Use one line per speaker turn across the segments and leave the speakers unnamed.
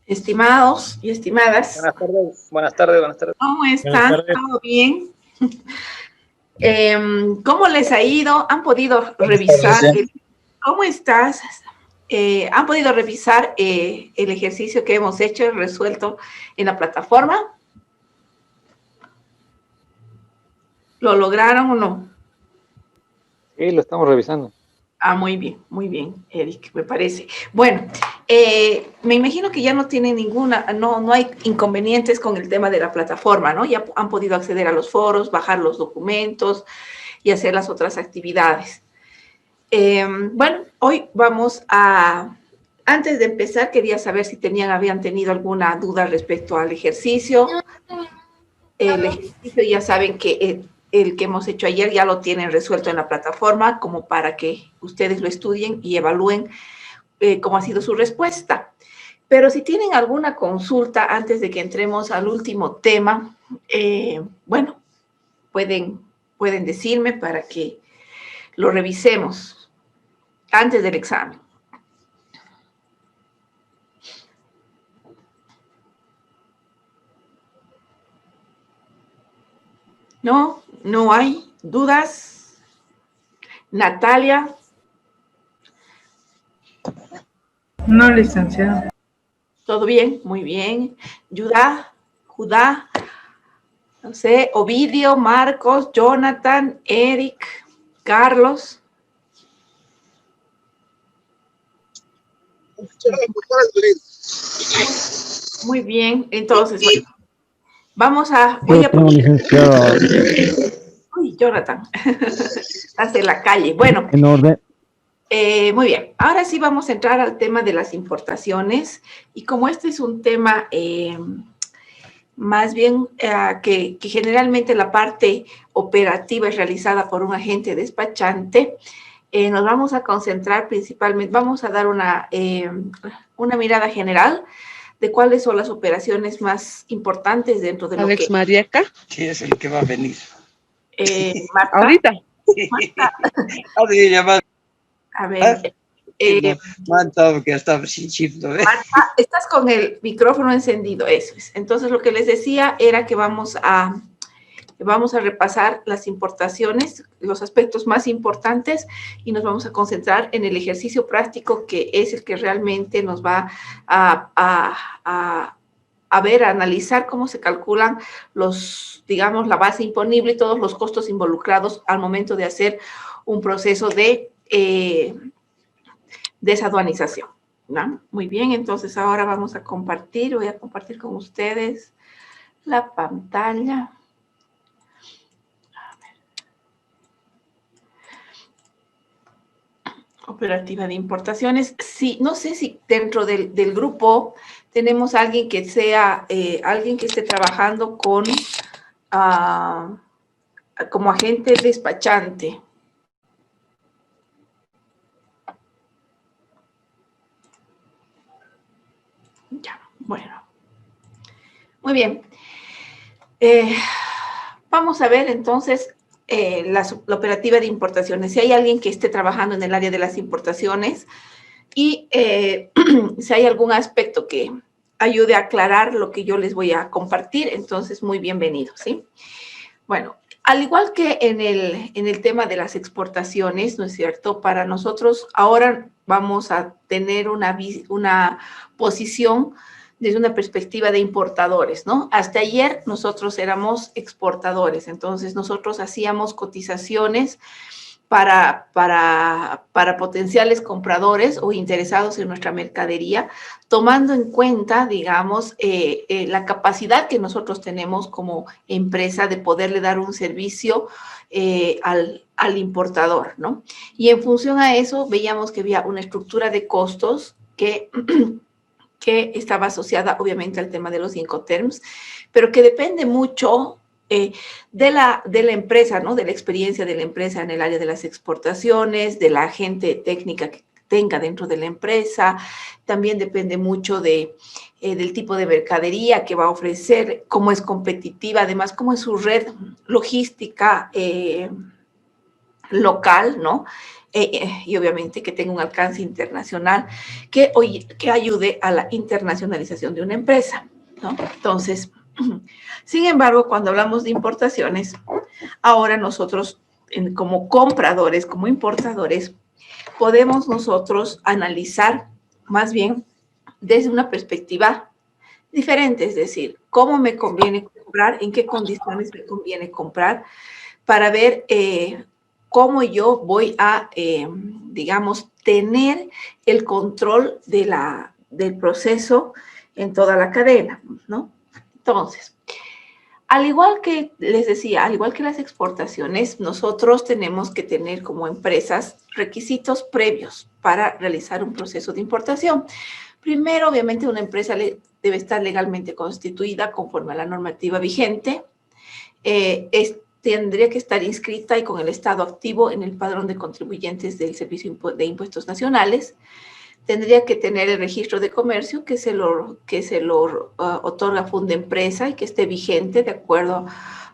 Estimados y estimadas.
Buenas tardes, buenas tardes, buenas tardes.
¿Cómo están? ¿Todo bien? ¿Cómo les ha ido? ¿Han podido revisar? ¿Cómo estás? ¿Han podido revisar el ejercicio que hemos hecho y resuelto en la plataforma? ¿Lo lograron o no?
Sí, lo estamos revisando.
Ah, muy bien, Eric, me parece. Bueno, me imagino que ya no tienen no hay inconvenientes con el tema de la plataforma, ¿no? Ya han podido acceder a los foros, bajar los documentos y hacer las otras actividades. Bueno, hoy antes de empezar, quería saber si habían tenido alguna duda respecto al ejercicio. El ejercicio ya saben que el que hemos hecho ayer ya lo tienen resuelto en la plataforma, como para que ustedes lo estudien y evalúen cómo ha sido su respuesta. Pero si tienen alguna consulta antes de que entremos al último tema, bueno, pueden decirme para que lo revisemos antes del examen. ¿No? ¿No hay dudas? Natalia.
No, licenciado.
¿Todo bien? Muy bien. Judá, no sé, Ovidio, Marcos, Jonathan, Eric, Carlos. Muy bien, entonces, bueno, Uy, Jonathan, estás en la calle. Bueno.
En orden.
Muy bien, ahora sí vamos a entrar al tema de las importaciones, y como este es un tema más bien que generalmente la parte operativa es realizada por un agente despachante, nos vamos a concentrar principalmente, vamos a dar una mirada general de cuáles son las operaciones más importantes dentro de lo que...
Alex Marieca.
Sí, es el que va a venir.
Marta.
Ahorita.
Marta. A ver,
Marta, que está sin chip, ¿no?
Marta, estás con el micrófono encendido, eso es. Entonces, lo que les decía era que vamos a repasar las importaciones, los aspectos más importantes, y nos vamos a concentrar en el ejercicio práctico, que es el que realmente nos va a analizar cómo se calculan digamos, la base imponible y todos los costos involucrados al momento de hacer un proceso de desaduanización, ¿no? Muy bien, entonces ahora voy a compartir con ustedes la pantalla. A ver. Operativa de importaciones. Sí, no sé si dentro del grupo tenemos alguien que esté trabajando como agente despachante. Ya, bueno. Muy bien. Vamos a ver entonces la operativa de importaciones. Si hay alguien que esté trabajando en el área de las importaciones y si hay algún aspecto que ayude a aclarar lo que yo les voy a compartir, entonces muy bienvenido, ¿sí? Bueno, al igual que en el tema de las exportaciones, ¿no es cierto? Para nosotros ahora vamos a tener una posición desde una perspectiva de importadores, ¿no? Hasta ayer nosotros éramos exportadores, entonces nosotros hacíamos cotizaciones para potenciales compradores o interesados en nuestra mercadería, tomando en cuenta, digamos, la capacidad que nosotros tenemos como empresa de poderle dar un servicio al importador, ¿no? Y en función a eso veíamos que había una estructura de costos que estaba asociada obviamente al tema de los Incoterms, pero que depende mucho de la empresa, ¿no? De la experiencia de la empresa en el área de las exportaciones, de la gente técnica que tenga dentro de la empresa. También depende mucho del tipo de mercadería que va a ofrecer, cómo es competitiva, además cómo es su red logística local, ¿no? y obviamente que tenga un alcance internacional que ayude a la internacionalización de una empresa, ¿no? Entonces, sin embargo, cuando hablamos de importaciones, ahora nosotros como compradores, como importadores, podemos nosotros analizar más bien desde una perspectiva diferente, es decir, cómo me conviene comprar, en qué condiciones me conviene comprar, para ver cómo yo voy a, digamos, tener el control del proceso en toda la cadena, ¿no? Entonces, al igual que les decía, al igual que las exportaciones, nosotros tenemos que tener como empresas requisitos previos para realizar un proceso de importación. Primero, obviamente, una empresa debe estar legalmente constituida conforme a la normativa vigente. Tendría que estar inscrita y con el estado activo en el padrón de contribuyentes del Servicio de Impuestos Nacionales. Tendría que tener el registro de comercio que se lo otorga Fundempresa y que esté vigente de acuerdo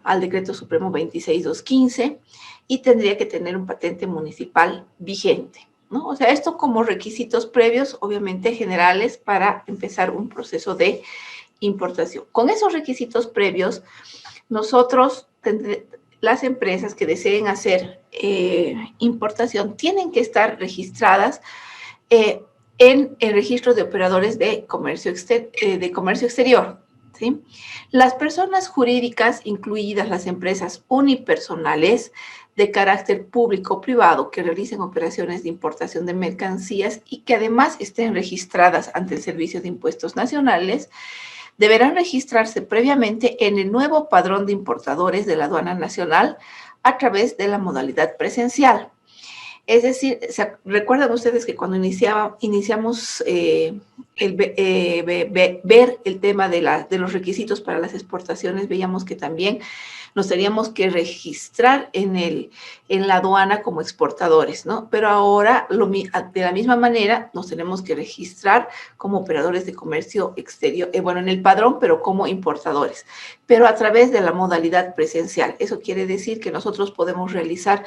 al Decreto Supremo 26215, y tendría que tener un patente municipal vigente, ¿no? O sea, esto como requisitos previos, obviamente generales, para empezar un proceso de importación. Con esos requisitos previos, nosotros, las empresas que deseen hacer importación, tienen que estar registradas en el registro de operadores de comercio exterior, ¿sí? Las personas jurídicas, incluidas las empresas unipersonales de carácter público o privado que realicen operaciones de importación de mercancías y que además estén registradas ante el Servicio de Impuestos Nacionales, deberán registrarse previamente en el nuevo padrón de importadores de la Aduana Nacional a través de la modalidad presencial. Es decir, recuerdan ustedes que cuando iniciamos ver el tema de los requisitos para las exportaciones, veíamos que también nos teníamos que registrar en la aduana como exportadores, ¿no? Pero ahora, de la misma manera, nos tenemos que registrar como operadores de comercio exterior, bueno, en el padrón, pero como importadores, pero a través de la modalidad presencial. Eso quiere decir que nosotros podemos realizar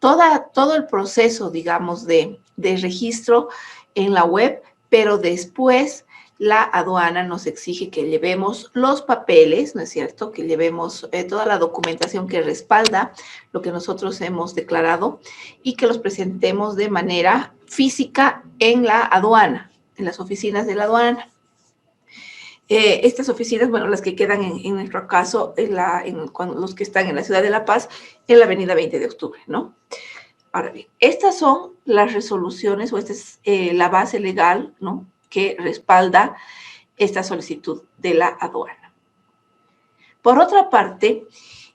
todo el proceso, digamos, de registro en la web, pero después la aduana nos exige que llevemos los papeles, ¿no es cierto? Que llevemos toda la documentación que respalda lo que nosotros hemos declarado y que los presentemos de manera física en la aduana, en las oficinas de la aduana. Estas oficinas, bueno, las que quedan en nuestro caso, los que están en la ciudad de La Paz, en la avenida 20 de octubre, ¿no? Ahora bien, estas son las resoluciones, o esta es la base legal, ¿no?, que respalda esta solicitud de la aduana. Por otra parte,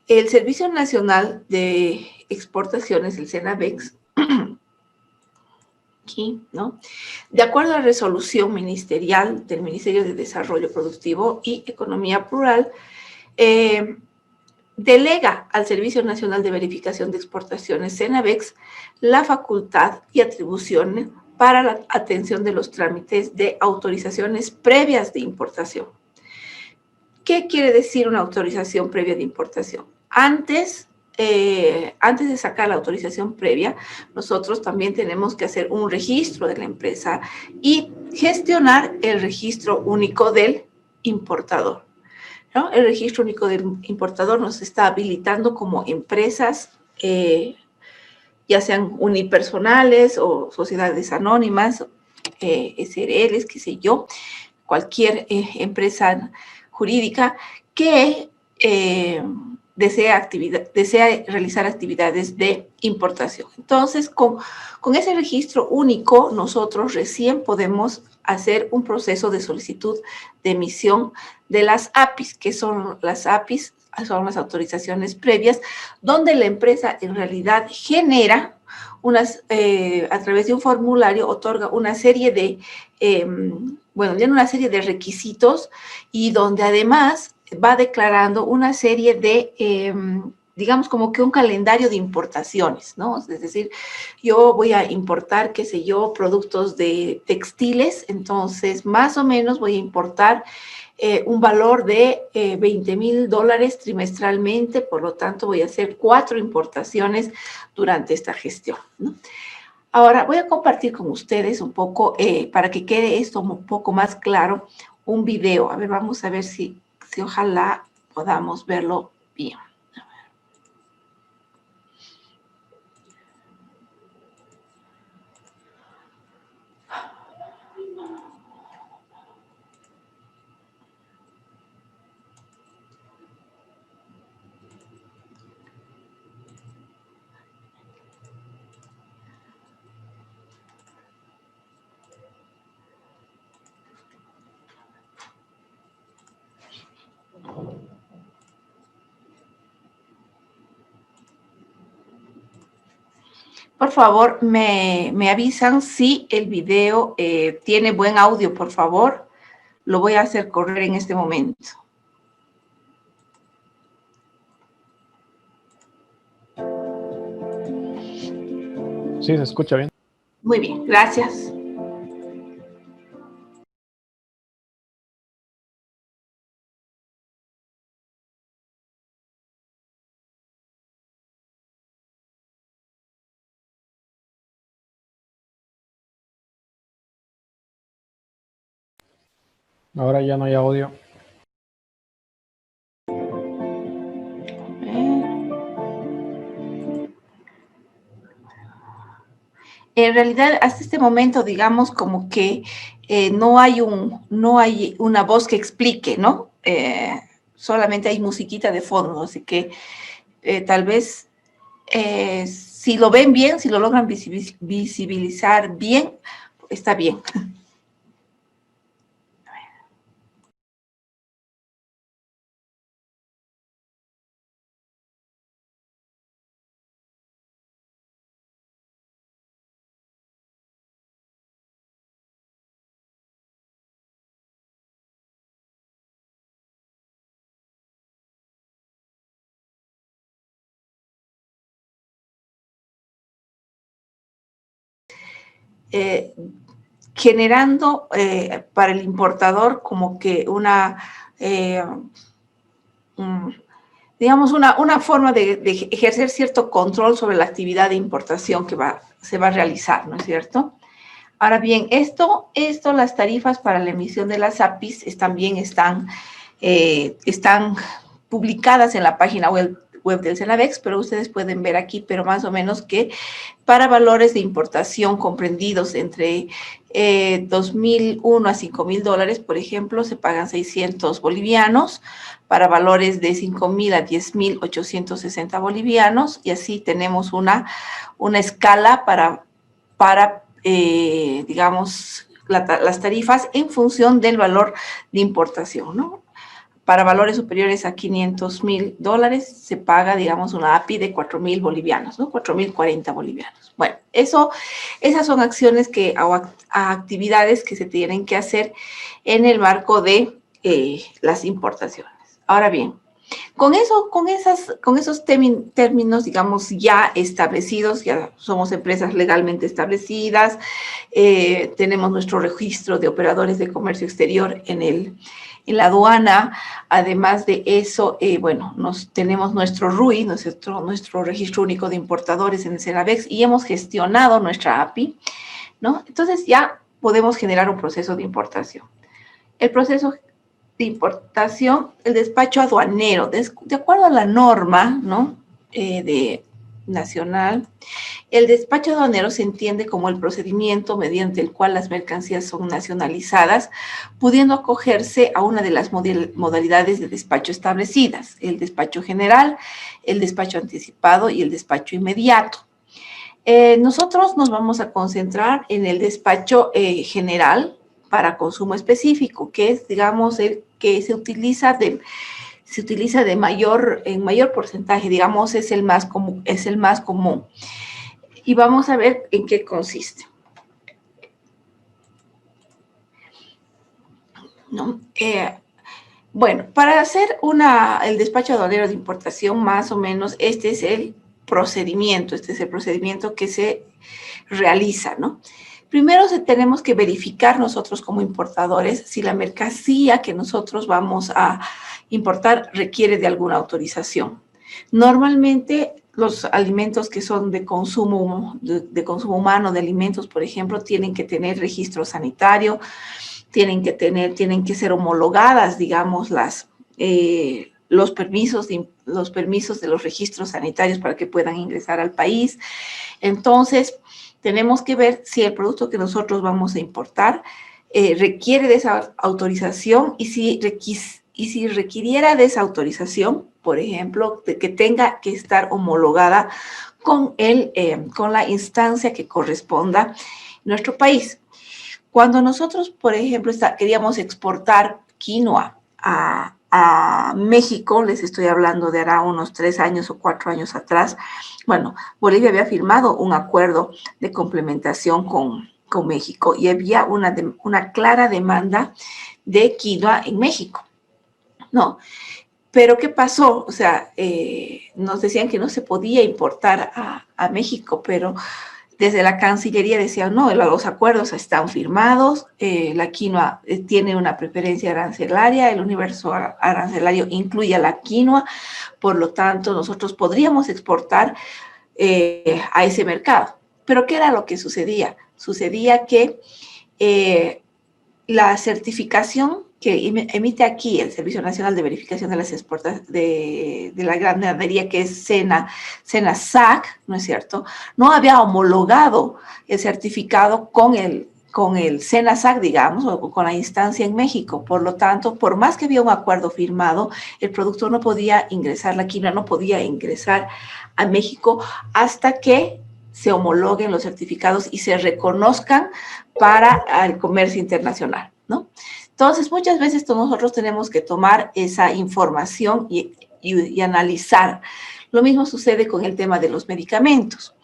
el Servicio Nacional de Exportaciones, el SENAVEX, aquí, ¿no?, de acuerdo a la resolución ministerial del Ministerio de Desarrollo Productivo y Economía Plural, delega al Servicio Nacional de Verificación de Exportaciones, SENAVEX, la facultad y atribuciones para la atención de los trámites de autorizaciones previas de importación. ¿Qué quiere decir una autorización previa de importación? Antes de sacar la autorización previa, nosotros también tenemos que hacer un registro de la empresa y gestionar el registro único del importador, ¿no? El registro único del importador nos está habilitando como empresas, ya sean unipersonales o sociedades anónimas, SRLs, qué sé yo, cualquier empresa jurídica que desea realizar actividades de importación. Entonces, con ese registro único, nosotros recién podemos hacer un proceso de solicitud de emisión de las APIs. ¿Qué son las APIs? Son las autorizaciones previas, donde la empresa en realidad genera a través de un formulario, otorga una serie de, tiene una serie de requisitos y donde además va declarando una serie de, digamos, como que un calendario de importaciones, ¿no? Es decir, yo voy a importar, qué sé yo, productos de textiles, entonces más o menos voy a importar un valor de $20,000 trimestralmente, por lo tanto voy a hacer 4 importaciones durante esta gestión, ¿no? Ahora voy a compartir con ustedes un poco, para que quede esto un poco más claro, un video. A ver, vamos a ver si ojalá podamos verlo bien. Por favor, me avisan si el video tiene buen audio, por favor. Lo voy a hacer correr en este momento.
Sí, se escucha bien.
Muy bien, gracias.
Ahora ya no hay audio.
En realidad, hasta este momento, digamos, como que no hay una voz que explique, ¿no? Solamente hay musiquita de fondo, así que tal vez si lo ven bien, si lo logran visibilizar bien, está bien. Generando para el importador como que digamos, una forma de ejercer cierto control sobre la actividad de importación que se va a realizar, ¿no es cierto? Ahora bien, las tarifas para la emisión de las APIs también están publicadas en la página web del Cenavex, pero ustedes pueden ver aquí, pero más o menos que para valores de importación comprendidos entre 2.001 a 5.000 dólares, por ejemplo, se pagan 600 bolivianos, para valores de 5.000 a 10.860 bolivianos, y así tenemos una escala para digamos, las tarifas en función del valor de importación, ¿no? Para valores superiores a 500.000 dólares se paga, digamos, una API de 4.000 bolivianos, ¿no? 4.040 bolivianos. Bueno, esas son acciones actividades que se tienen que hacer en el marco de las importaciones. Ahora bien, con esos términos, digamos, ya establecidos, ya somos empresas legalmente establecidas, tenemos nuestro registro de operadores de comercio exterior en la aduana. Además de eso, bueno, tenemos nuestro RUI, nuestro registro único de importadores en el Cenavex, y hemos gestionado nuestra API, ¿no? Entonces ya podemos generar un proceso de importación. El proceso de importación, el despacho aduanero, de acuerdo a la norma, ¿no? Nacional, el despacho aduanero se entiende como el procedimiento mediante el cual las mercancías son nacionalizadas, pudiendo acogerse a una de las modalidades de despacho establecidas: el despacho general, el despacho anticipado y el despacho inmediato. Nosotros nos vamos a concentrar en el despacho general para consumo específico, que es, digamos, el que se utiliza en mayor porcentaje, digamos, es el más común. Y vamos a ver en qué consiste, ¿no? Bueno, para hacer el despacho aduanero de importación, más o menos, este es el procedimiento que se realiza, ¿no? Primero tenemos que verificar nosotros como importadores si la mercancía que nosotros vamos a importar requiere de alguna autorización. Normalmente los alimentos que son de consumo humano, de alimentos, por ejemplo, tienen que tener registro sanitario, tienen que ser homologadas, digamos, los permisos de los registros sanitarios para que puedan ingresar al país. Entonces, tenemos que ver si el producto que nosotros vamos a importar requiere de esa autorización y si requiriera de esa autorización, por ejemplo, de que tenga que estar homologada con la instancia que corresponda en nuestro país. Cuando nosotros, por ejemplo, queríamos exportar quinoa a México, les estoy hablando de ahora unos 3 años o 4 años atrás, bueno, Bolivia había firmado un acuerdo de complementación con México y había una clara demanda de quinoa en México, ¿no? Pero ¿qué pasó? O sea, nos decían que no se podía importar a México, pero desde la Cancillería decían, no, los acuerdos están firmados, la quinoa tiene una preferencia arancelaria, el universo arancelario incluye a la quinoa, por lo tanto, nosotros podríamos exportar a ese mercado. Pero ¿qué era lo que sucedía? Sucedía que la certificación que emite aquí el Servicio Nacional de Verificación de las Exportaciones de la Ganadería, que es SENASAC, ¿no es cierto? No había homologado el certificado con el SENASAC, digamos, o con la instancia en México. Por lo tanto, por más que había un acuerdo firmado, el producto no podía ingresar, la quinoa no podía ingresar a México hasta que se homologuen los certificados y se reconozcan para el comercio internacional, ¿no? Entonces, muchas veces nosotros tenemos que tomar esa información y analizar. Lo mismo sucede con el tema de los medicamentos.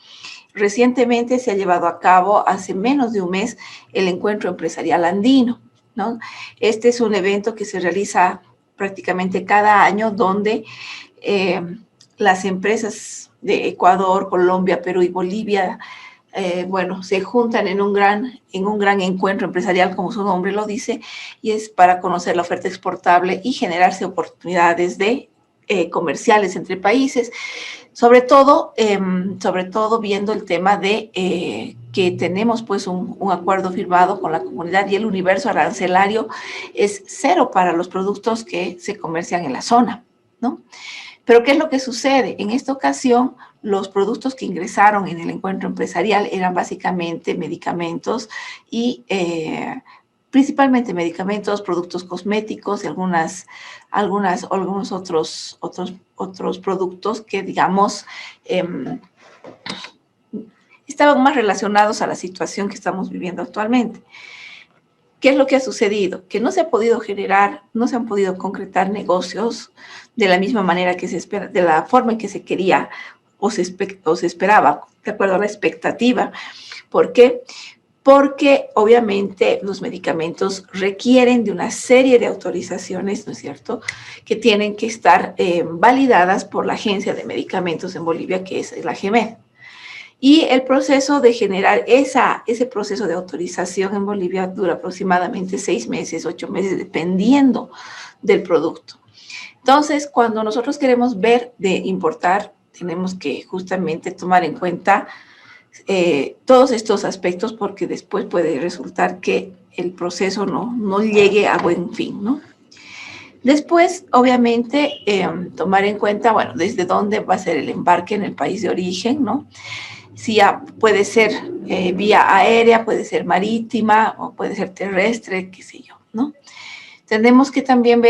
Recientemente se ha llevado a cabo, hace menos de un mes, el Encuentro Empresarial Andino, ¿no? Este es un evento que se realiza prácticamente cada año, donde las empresas de Ecuador, Colombia, Perú y Bolivia, se juntan en un gran encuentro empresarial, como su nombre lo dice, y es para conocer la oferta exportable y generarse oportunidades comerciales entre países, sobre todo viendo el tema de que tenemos pues un acuerdo firmado con la comunidad y el universo arancelario es 0 para los productos que se comercian en la zona, ¿no? Pero ¿qué es lo que sucede? En esta ocasión, los productos que ingresaron en el encuentro empresarial eran básicamente medicamentos y principalmente medicamentos, productos cosméticos y algunos otros productos que, digamos, estaban más relacionados a la situación que estamos viviendo actualmente. ¿Qué es lo que ha sucedido? Que no se han podido concretar negocios de la misma manera que se espera, de la forma en que se quería o se esperaba, de acuerdo a la expectativa. ¿Por qué? Porque obviamente los medicamentos requieren de una serie de autorizaciones, ¿no es cierto?, que tienen que estar validadas por la Agencia de Medicamentos en Bolivia, que es la AGMED. Y el proceso de generar ese proceso de autorización en Bolivia dura aproximadamente 6 meses, 8 meses, dependiendo del producto. Entonces, cuando nosotros queremos ver de importar, tenemos que justamente tomar en cuenta todos estos aspectos, porque después puede resultar que el proceso no llegue a buen fin, ¿no? Después, obviamente, tomar en cuenta, bueno, desde dónde va a ser el embarque en el país de origen, ¿no? Si puede ser vía aérea, puede ser marítima o puede ser terrestre, qué sé yo, ¿no? Tenemos que también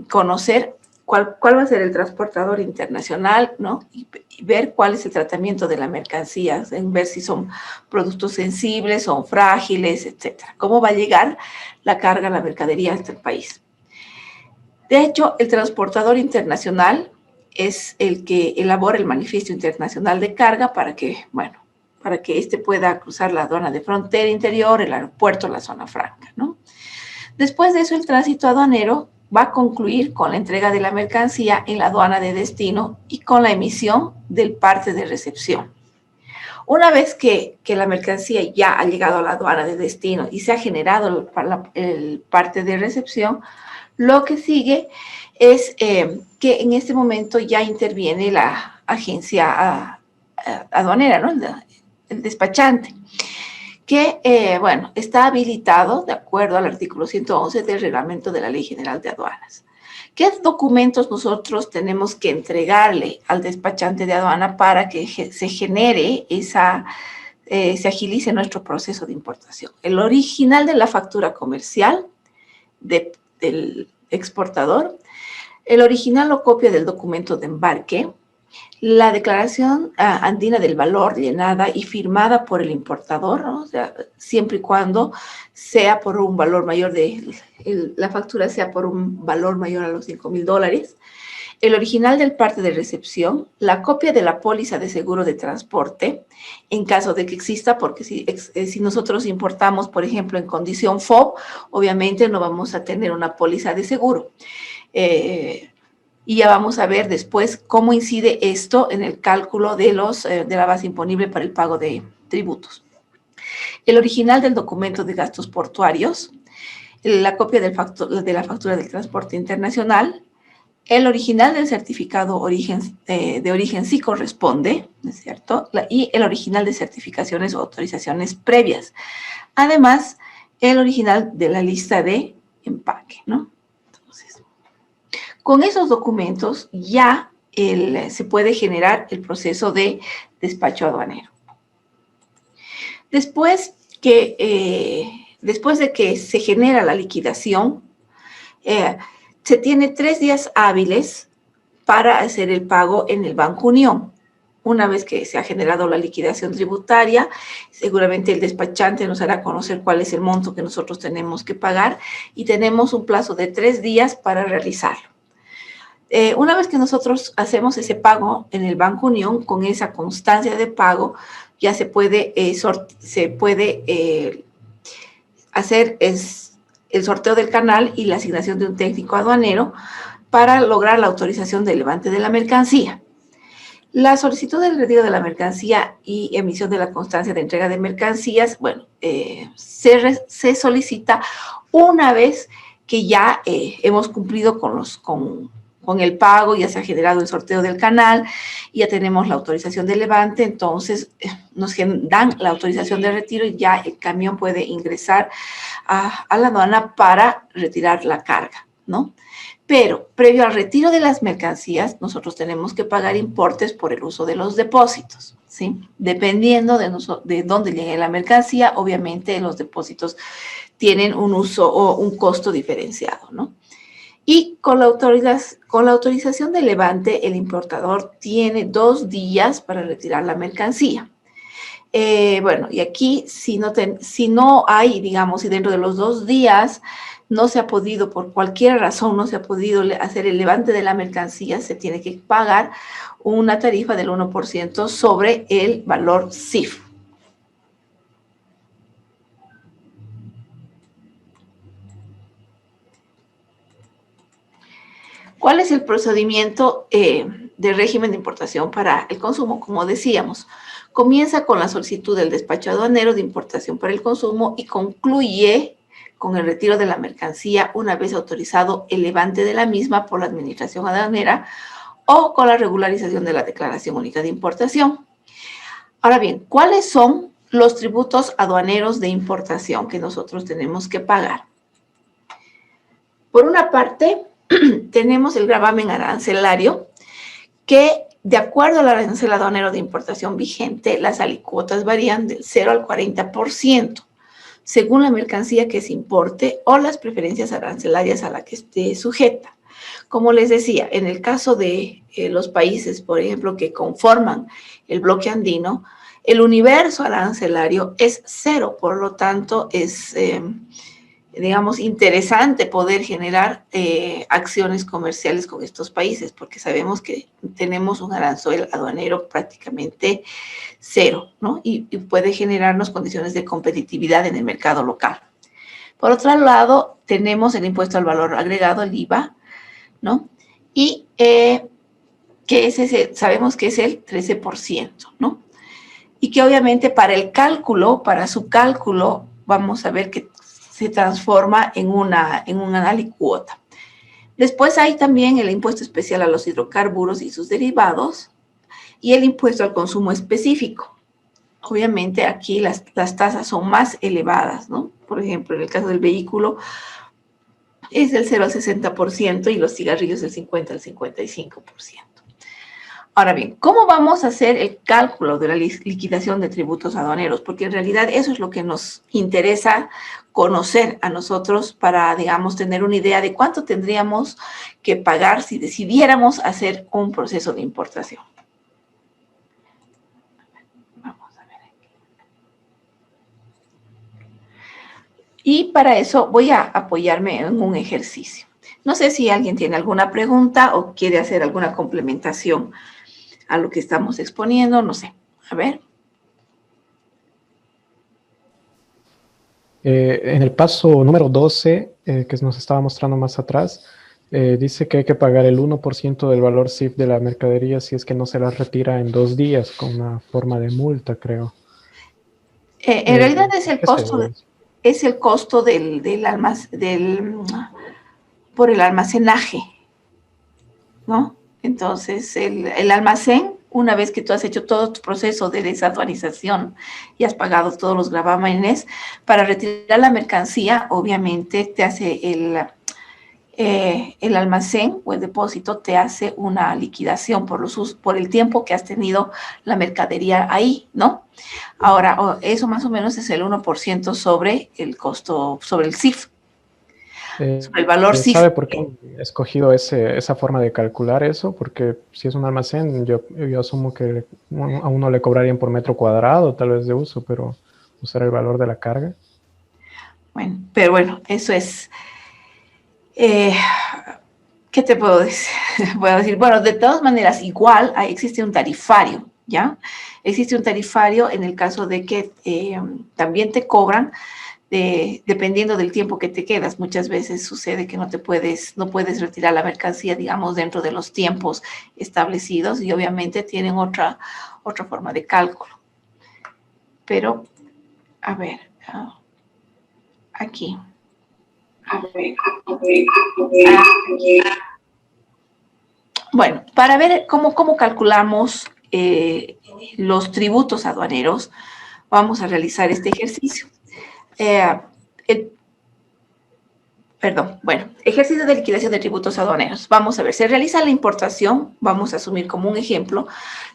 conocer cuál va a ser el transportador internacional, ¿no? Y ver cuál es el tratamiento de la mercancía, ver si son productos sensibles, son frágiles, etcétera. ¿Cómo va a llegar la carga, la mercadería hasta el país? De hecho, el transportador internacional es el que elabora el manifiesto internacional de carga para que éste pueda cruzar la aduana de frontera interior, el aeropuerto, la zona franca, ¿no? Después de eso, el tránsito aduanero va a concluir con la entrega de la mercancía en la aduana de destino y con la emisión del parte de recepción. Una vez que la mercancía ya ha llegado a la aduana de destino y se ha generado el parte de recepción, lo que sigue es que en este momento ya interviene la agencia aduanera, ¿no? El despachante, que, bueno, está habilitado de acuerdo al artículo 111 del reglamento de la Ley General de Aduanas. ¿Qué documentos nosotros tenemos que entregarle al despachante de aduana para que se genere se agilice nuestro proceso de importación? El original de la factura comercial del exportador, el original o copia del documento de embarque, la declaración andina del valor llenada y firmada por el importador, ¿no? O sea, siempre y cuando sea por un valor mayor la factura sea por un valor mayor a los $5,000, el original del parte de recepción, la copia de la póliza de seguro de transporte, en caso de que exista, porque si nosotros importamos, por ejemplo, en condición FOB, obviamente no vamos a tener una póliza de seguro. Y ya vamos a ver después cómo incide esto en el cálculo de la base imponible para el pago de tributos. El original del documento de gastos portuarios, la copia de la factura del transporte internacional, el original del certificado de origen sí corresponde, ¿no es cierto? Y el original de certificaciones o autorizaciones previas. Además, el original de la lista de empaque, ¿no? Entonces, con esos documentos ya se puede generar el proceso de despacho aduanero. Después de que se genera la liquidación, se tiene 3 días hábiles para hacer el pago en el Banco Unión. Una vez que se ha generado la liquidación tributaria, seguramente el despachante nos hará conocer cuál es el monto que nosotros tenemos que pagar y tenemos un plazo de 3 días para realizarlo. Una vez que nosotros hacemos ese pago en el Banco Unión, con esa constancia de pago, ya se puede hacer el sorteo del canal y la asignación de un técnico aduanero para lograr la autorización del levante de la mercancía. La solicitud del retiro de la mercancía y emisión de la constancia de entrega de mercancías, bueno, se solicita una vez que ya hemos cumplido con el pago, ya se ha generado el sorteo del canal, ya tenemos la autorización de levante, entonces nos dan la autorización de retiro y ya el camión puede ingresar a la aduana para retirar la carga, ¿no? Pero previo al retiro de las mercancías, nosotros tenemos que pagar importes por el uso de los depósitos, ¿sí? Dependiendo de dónde llegue la mercancía, obviamente los depósitos tienen un uso o un costo diferenciado, ¿no? Y con la autorización de levante, el importador tiene 2 días para retirar la mercancía. Bueno, y aquí si no hay, digamos, si dentro de los 2 días no se ha podido, por cualquier razón, no se ha podido hacer el levante de la mercancía, se tiene que pagar una tarifa del 1% sobre el valor CIF. ¿Cuál es el procedimiento de régimen de importación para el consumo? Como decíamos, comienza con la solicitud del despacho aduanero de importación para el consumo y concluye con el retiro de la mercancía una vez autorizado el levante de la misma por la administración aduanera o con la regularización de la declaración única de importación. Ahora bien, ¿cuáles son los tributos aduaneros de importación que nosotros tenemos que pagar? Por una parte, tenemos el gravamen arancelario, que de acuerdo al arancel aduanero de importación vigente, las alícuotas varían del 0 al 40%, según la mercancía que se importe o las preferencias arancelarias a la que esté sujeta. Como les decía, en el caso de los países, por ejemplo, que conforman el bloque andino, el universo arancelario es 0, por lo tanto es digamos, interesante poder generar acciones comerciales con estos países, porque sabemos que tenemos un arancel aduanero prácticamente 0, ¿no? Y puede generarnos condiciones de competitividad en el mercado local. Por otro lado, tenemos el impuesto al valor agregado, el IVA, ¿no? Y que sabemos que es el 13%, ¿no? Y que obviamente para su cálculo, vamos a ver que se transforma en una alicuota. Después hay también el impuesto especial a los hidrocarburos y sus derivados y el impuesto al consumo específico. Obviamente aquí las tasas son más elevadas, ¿no? Por ejemplo, en el caso del vehículo es del 0 al 60% y los cigarrillos del 50 al 55%. Ahora bien, ¿cómo vamos a hacer el cálculo de la liquidación de tributos aduaneros? Porque en realidad eso es lo que nos interesa conocer a nosotros para, digamos, tener una idea de cuánto tendríamos que pagar si decidiéramos hacer un proceso de importación. Vamos a ver aquí. Y para eso voy a apoyarme en un ejercicio. No sé si alguien tiene alguna pregunta o quiere hacer alguna complementación a lo que estamos exponiendo, no sé. A ver.
En el paso número 12, que nos estaba mostrando más atrás, dice que hay que pagar el 1% del valor CIF de la mercadería si es que no se la retira en 2 días con una forma de multa, creo.
En realidad es el
¿Qué
costo, es el costo por el almacenaje, ¿no? Entonces, el almacén, una vez que tú has hecho todo tu proceso de desaduanización y has pagado todos los gravámenes, para retirar la mercancía, obviamente te hace el almacén o el depósito te hace una liquidación por el tiempo que has tenido la mercadería ahí, ¿no? Ahora, eso más o menos es el 1% sobre el costo, sobre el CIF, sobre el valor CIF.
¿Sabe por qué he escogido esa forma de calcular eso? Porque si es un almacén, yo asumo que a uno le cobrarían por metro cuadrado, tal vez de uso, pero usar el valor de la carga.
Bueno, pero bueno, eso es... ¿qué te puedo decir? Puedo decir, bueno, de todas maneras, igual existe un tarifario, ¿ya? Existe un tarifario en el caso de que también te cobran dependiendo del tiempo que te quedas. Muchas veces sucede que no puedes retirar la mercancía, digamos, dentro de los tiempos establecidos y obviamente tienen otra forma de cálculo. Pero, a ver, aquí. Bueno, para ver cómo calculamos los tributos aduaneros, vamos a realizar este ejercicio. Ejercicio de liquidación de tributos aduaneros. Vamos a ver, se realiza la importación, vamos a asumir como un ejemplo,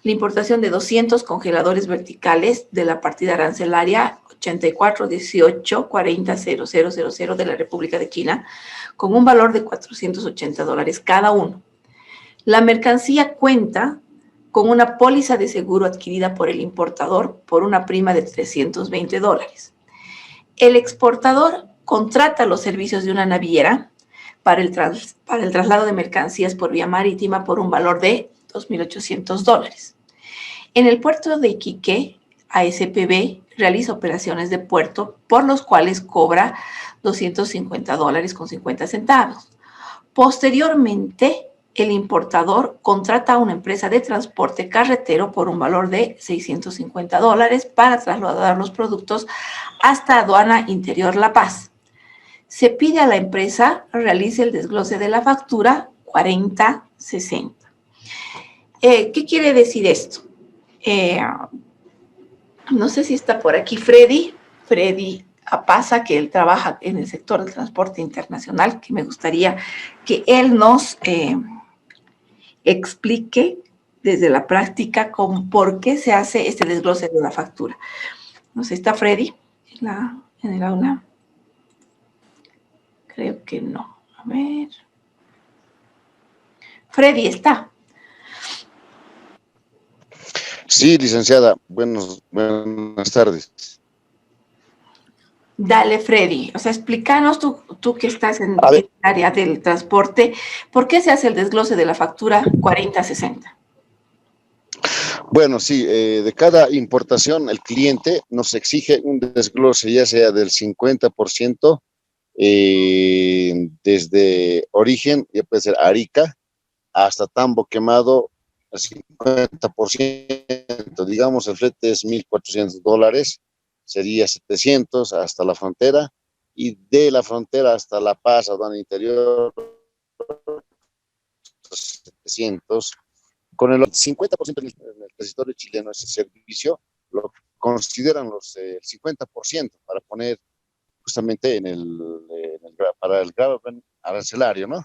la importación de 200 congeladores verticales de la partida arancelaria 8418400000 de la República de China, con un valor de $480 cada uno. La mercancía cuenta con una póliza de seguro adquirida por el importador por una prima de $320. El exportador contrata los servicios de una naviera para el traslado de mercancías por vía marítima por un valor de $2.800. En el puerto de Iquique, ASPB realiza operaciones de puerto por los cuales cobra $250.50. Posteriormente, el importador contrata a una empresa de transporte carretero por un valor de $650 para trasladar los productos hasta Aduana Interior La Paz. Se pide a la empresa realice el desglose de la factura 4060. ¿Qué quiere decir esto? No sé si está por aquí Freddy Apaza, que él trabaja en el sector del transporte internacional, que me gustaría que él nos explique desde la práctica por qué se hace este desglose de la factura. No sé, ¿está Freddy en el aula? Creo que no. A ver. Freddy, ¿está?
Sí, licenciada. Buenas tardes.
Dale, Freddy. O sea, explícanos tú que estás en el área del transporte, ¿por qué se hace el desglose de la factura 4060?
Bueno, sí, de cada importación el cliente nos exige un desglose, ya sea del 50% desde origen, ya puede ser Arica, hasta Tambo Quemado, al 50%, digamos, el flete es $1,400, sería 700 hasta la frontera, y de la frontera hasta La Paz, Aduana Interior, 700, Con el 50% en el territorio chileno ese servicio, lo consideran el 50% para poner justamente para el gravamen arancelario, ¿no?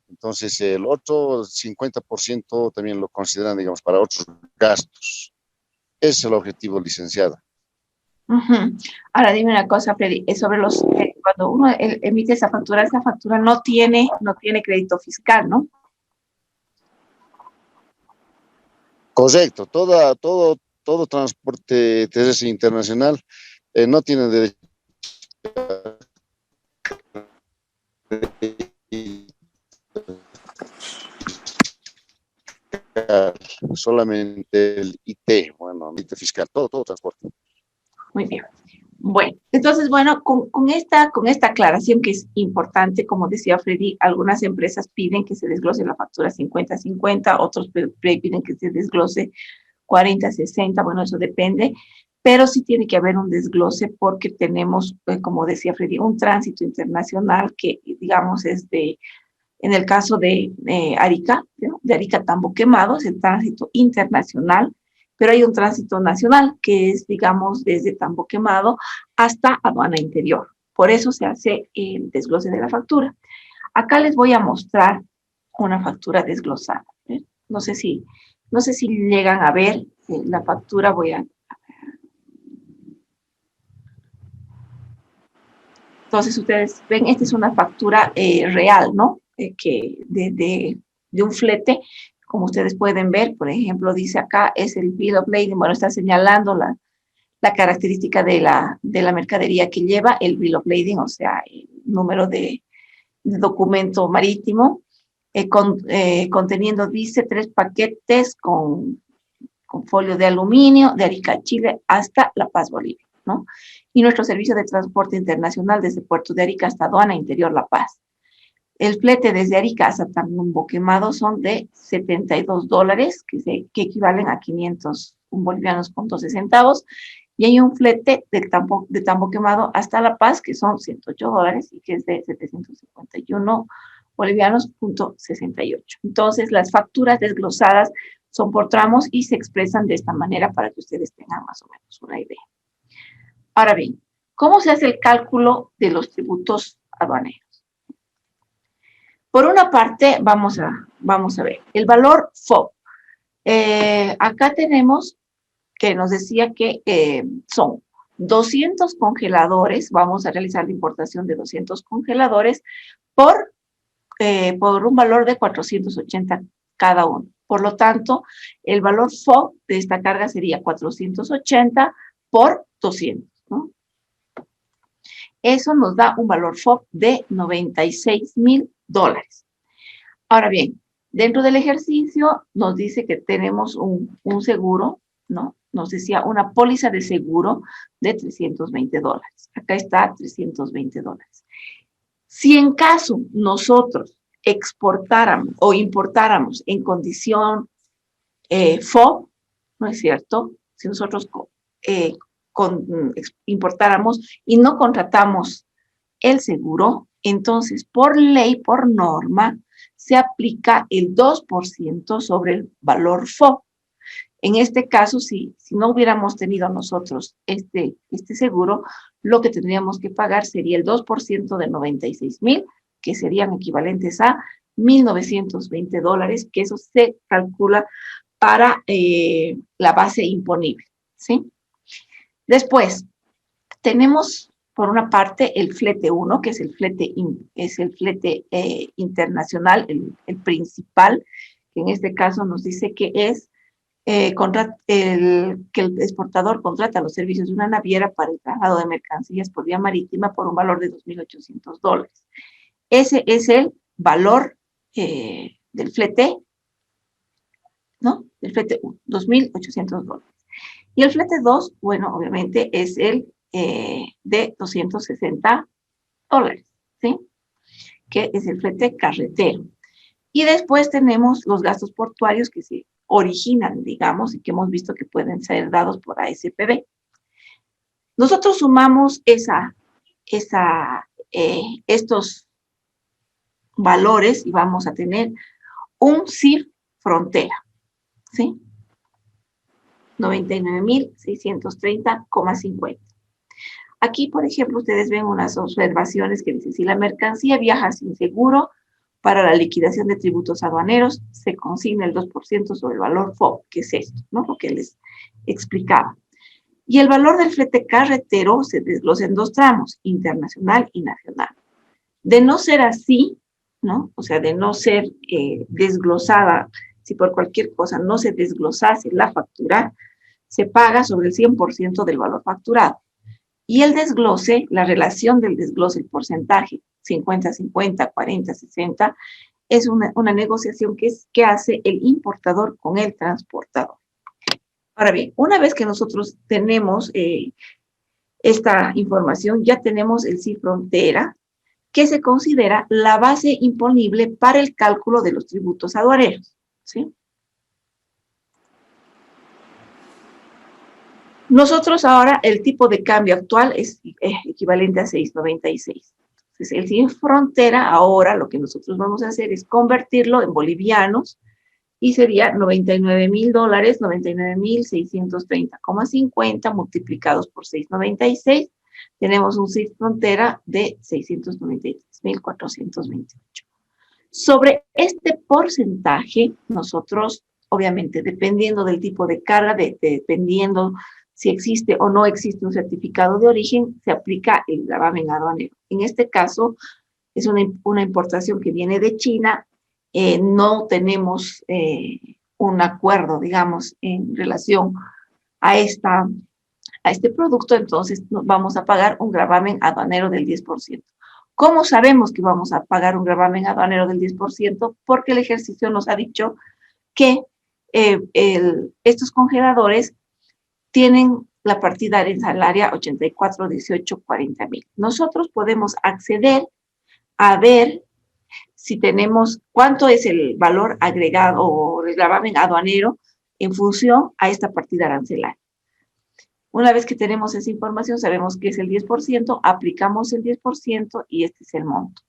Entonces, el otro 50% también lo consideran, digamos, para otros gastos. Ese es el objetivo, licenciada.
Ujú. Ahora dime una cosa, Freddy, es sobre cuando uno emite esa factura no tiene crédito fiscal, ¿no?
Correcto, todo transporte terrestre internacional no tiene derecho a solamente el IT, bueno, el IT fiscal, todo transporte.
Muy bien. Bueno, entonces, bueno, con esta aclaración que es importante, como decía Freddy, algunas empresas piden que se desglose la factura 50-50, otros piden que se desglose 40-60, bueno, eso depende, pero sí tiene que haber un desglose porque tenemos, como decía Freddy, un tránsito internacional que, digamos, en el caso de Arica, ¿no? De Arica Tambo Quemado, es el tránsito internacional, pero hay un tránsito nacional que es, digamos, desde Tambo Quemado hasta aduana interior. Por eso se hace el desglose de la factura. Acá les voy a mostrar una factura desglosada. No sé si llegan a ver la factura, Entonces ustedes ven, esta es una factura real, ¿no? Que de un flete, como ustedes pueden ver, por ejemplo, dice acá, es el bill of lading, bueno, está señalando la característica de la mercadería que lleva, el bill of lading, o sea, el número de documento marítimo, conteniendo, dice, 3 paquetes con folio de aluminio de Arica, Chile, hasta La Paz, Bolivia, ¿no? Y nuestro servicio de transporte internacional desde Puerto de Arica hasta Aduana Interior La Paz. El flete desde Arica hasta Tambo Quemado son de $72, que equivalen a 500 bolivianos con 12 centavos. Y hay un flete de Tambo Quemado hasta La Paz, que son $108 y que es de 751 bolivianos punto 68. Entonces, las facturas desglosadas son por tramos y se expresan de esta manera para que ustedes tengan más o menos una idea. Ahora bien, ¿cómo se hace el cálculo de los tributos aduaneros? Por una parte, vamos a ver, el valor FOB. Acá tenemos que nos decía que son 200 congeladores, vamos a realizar la importación de 200 congeladores por un valor de 480 cada uno. Por lo tanto, el valor FOB de esta carga sería 480 por 200, ¿no? Eso nos da un valor FOB de $96,000. Ahora bien, dentro del ejercicio nos dice que tenemos un seguro, ¿no? Nos decía una póliza de seguro de $320. Acá está $320. Si en caso nosotros exportáramos o importáramos en condición FOB, ¿no es cierto? Si nosotros importáramos y no contratamos el seguro, entonces por ley, por norma, se aplica el 2% sobre el valor FOB. En este caso, si no hubiéramos tenido nosotros este seguro, lo que tendríamos que pagar sería el 2% de 96,000, que serían equivalentes a $1,920, que eso se calcula para la base imponible, ¿sí? Después, tenemos por una parte el flete 1, que es el flete internacional, el principal, que en este caso nos dice que es que el exportador contrata los servicios de una naviera para el traslado de mercancías por vía marítima por un valor de $2,800. Ese es el valor del flete, ¿no? Del flete 1, $2,800. Y el flete 2, bueno, obviamente es el de $260, ¿sí? Que es el flete carretero. Y después tenemos los gastos portuarios que se originan, digamos, y que hemos visto que pueden ser dados por ASPB. Nosotros sumamos estos valores y vamos a tener un CIF frontera. ¿sí? 99.630,50. Aquí, por ejemplo, ustedes ven unas observaciones que dicen, si la mercancía viaja sin seguro, para la liquidación de tributos aduaneros se consigna el 2% sobre el valor FOB, que es esto, ¿no? Lo que les explicaba. Y el valor del flete carretero se desglosa en dos tramos, internacional y nacional. De no ser así, ¿no? O sea, de no ser desglosada, si por cualquier cosa no se desglosase la factura, se paga sobre el 100% del valor facturado. Y el desglose, la relación del desglose, el porcentaje, 50-50, 40-60, es una negociación que hace el importador con el transportador. Ahora bien, una vez que nosotros tenemos esta información, ya tenemos el CIF frontera, que se considera la base imponible para el cálculo de los tributos aduaneros, ¿sí? Nosotros ahora, el tipo de cambio actual es equivalente a 6.96. Entonces, el CIF frontera, ahora lo que nosotros vamos a hacer es convertirlo en bolivianos y sería $99,000, 99.630,50 multiplicados por 6.96. Tenemos un CIF frontera de 693.428. Sobre este porcentaje, nosotros, obviamente, dependiendo del tipo de carga, dependiendo si existe o no existe un certificado de origen, se aplica el gravamen aduanero. En este caso, es una importación que viene de China. No tenemos un acuerdo, digamos, en relación a este producto, entonces vamos a pagar un gravamen aduanero del 10%. ¿Cómo sabemos que vamos a pagar un gravamen aduanero del 10%? Porque el ejercicio nos ha dicho que estos congeladores tienen la partida arancelaria 84.18.40.000. Nosotros podemos acceder a ver si tenemos cuánto es el valor agregado o el gravamen aduanero en función a esta partida arancelaria. Una vez que tenemos esa información, sabemos que es el 10%, aplicamos el 10% y este es el monto.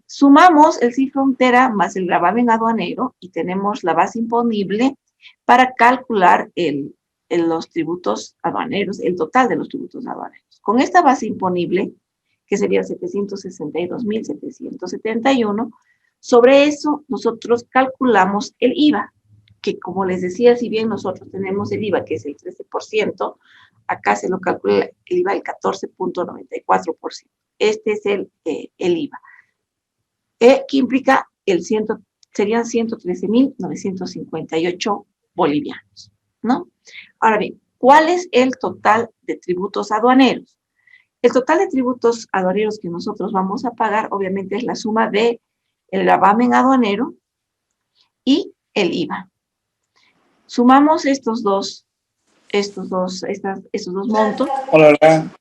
Sumamos el CIF frontera más el gravamen aduanero y tenemos la base imponible para calcular los tributos aduaneros, el total de los tributos aduaneros. Con esta base imponible, que sería 762.771, sobre eso nosotros calculamos el IVA, que como les decía, si bien nosotros tenemos el IVA, que es el 13%, acá se lo calcula el IVA el 14.94%. Este es el IVA, que implica serían 113.958 bolivianos, ¿no? Ahora bien, ¿cuál es el total de tributos aduaneros? El total de tributos aduaneros que nosotros vamos a pagar, obviamente, es la suma de el gravamen aduanero y el IVA. Sumamos estos dos montos.
Hola.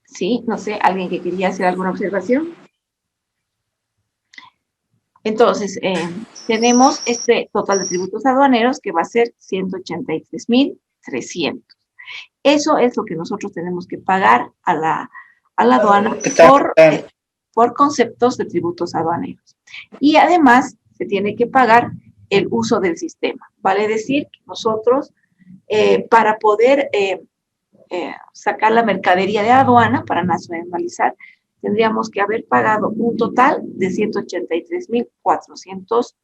Sí, no sé, ¿alguien que quería hacer alguna observación? Entonces, tenemos este total de tributos aduaneros que va a ser 183.300. Eso es lo que nosotros tenemos que pagar a la aduana por conceptos de tributos aduaneros. Y además, se tiene que pagar el uso del sistema. Vale decir que nosotros, para poder sacar la mercadería de aduana, para nacionalizar, tendríamos que haber pagado un total de 183.400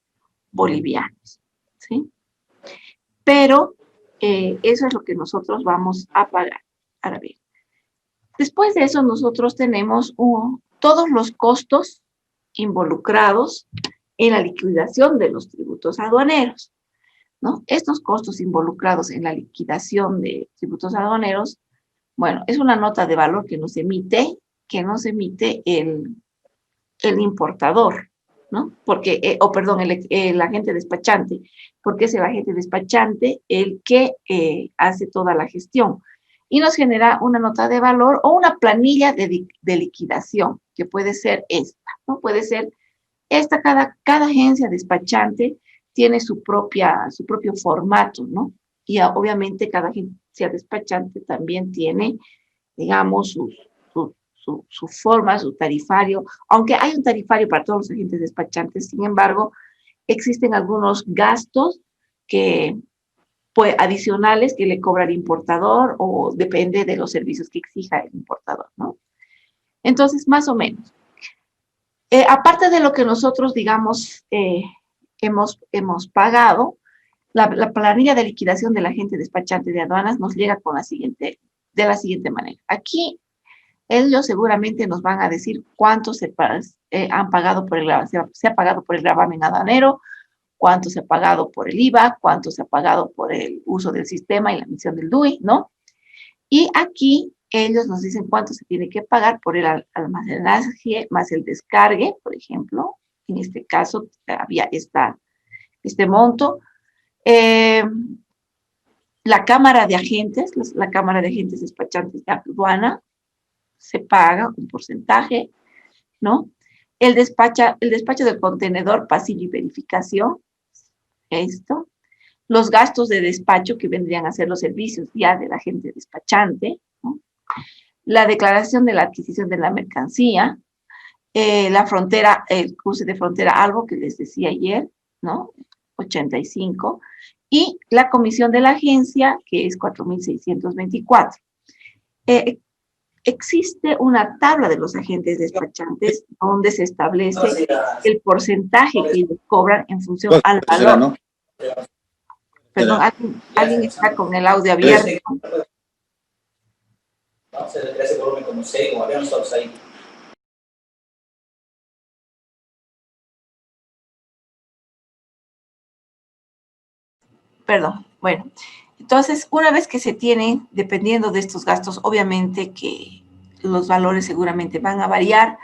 bolivianos, ¿sí? Pero eso es lo que nosotros vamos a pagar. Ahora bien, después de eso nosotros tenemos todos los costos involucrados en la liquidación de los tributos aduaneros, ¿no? Estos costos involucrados en la liquidación de tributos aduaneros, bueno, es una nota de valor que nos emite el importador, ¿no? Porque, el agente despachante, porque es el agente despachante el que hace toda la gestión. Y nos genera una nota de valor o una planilla de liquidación, que puede ser esta, ¿no? Puede ser esta, cada agencia despachante tiene su propio formato, ¿no? Y obviamente cada agencia despachante también tiene, digamos, su forma, su tarifario, aunque hay un tarifario para todos los agentes despachantes, sin embargo, existen algunos gastos que, pues, adicionales que le cobra el importador o depende de los servicios que exija el importador, ¿no? Entonces, más o menos. Aparte de lo que nosotros, digamos, hemos pagado, la planilla de liquidación del agente despachante de aduanas nos llega con de la siguiente manera. Aquí ellos seguramente nos van a decir cuánto han pagado por se ha pagado por el gravamen aduanero, cuánto se ha pagado por el IVA, cuánto se ha pagado por el uso del sistema y la emisión del DUI, ¿no? Y aquí ellos nos dicen cuánto se tiene que pagar por el almacenaje más el descargue, por ejemplo. En este caso había este monto. La Cámara de Agentes, la Cámara de Agentes Despachantes de Aduana, se paga un porcentaje, ¿no? El despacho del contenedor, pasillo y verificación, esto. Los gastos de despacho que vendrían a ser los servicios ya del agente despachante, ¿no? La declaración de la adquisición de la mercancía, la frontera, el cruce de frontera, algo que les decía ayer, ¿no? 85, y la comisión de la agencia, que es 4.624. Existe una tabla de los agentes despachantes donde se establece el porcentaje que ellos cobran en función al valor. Perdón, alguien está con el audio abierto. Perdón, bueno. Entonces, una vez que se tienen, dependiendo de estos gastos, obviamente que los valores seguramente van a variar.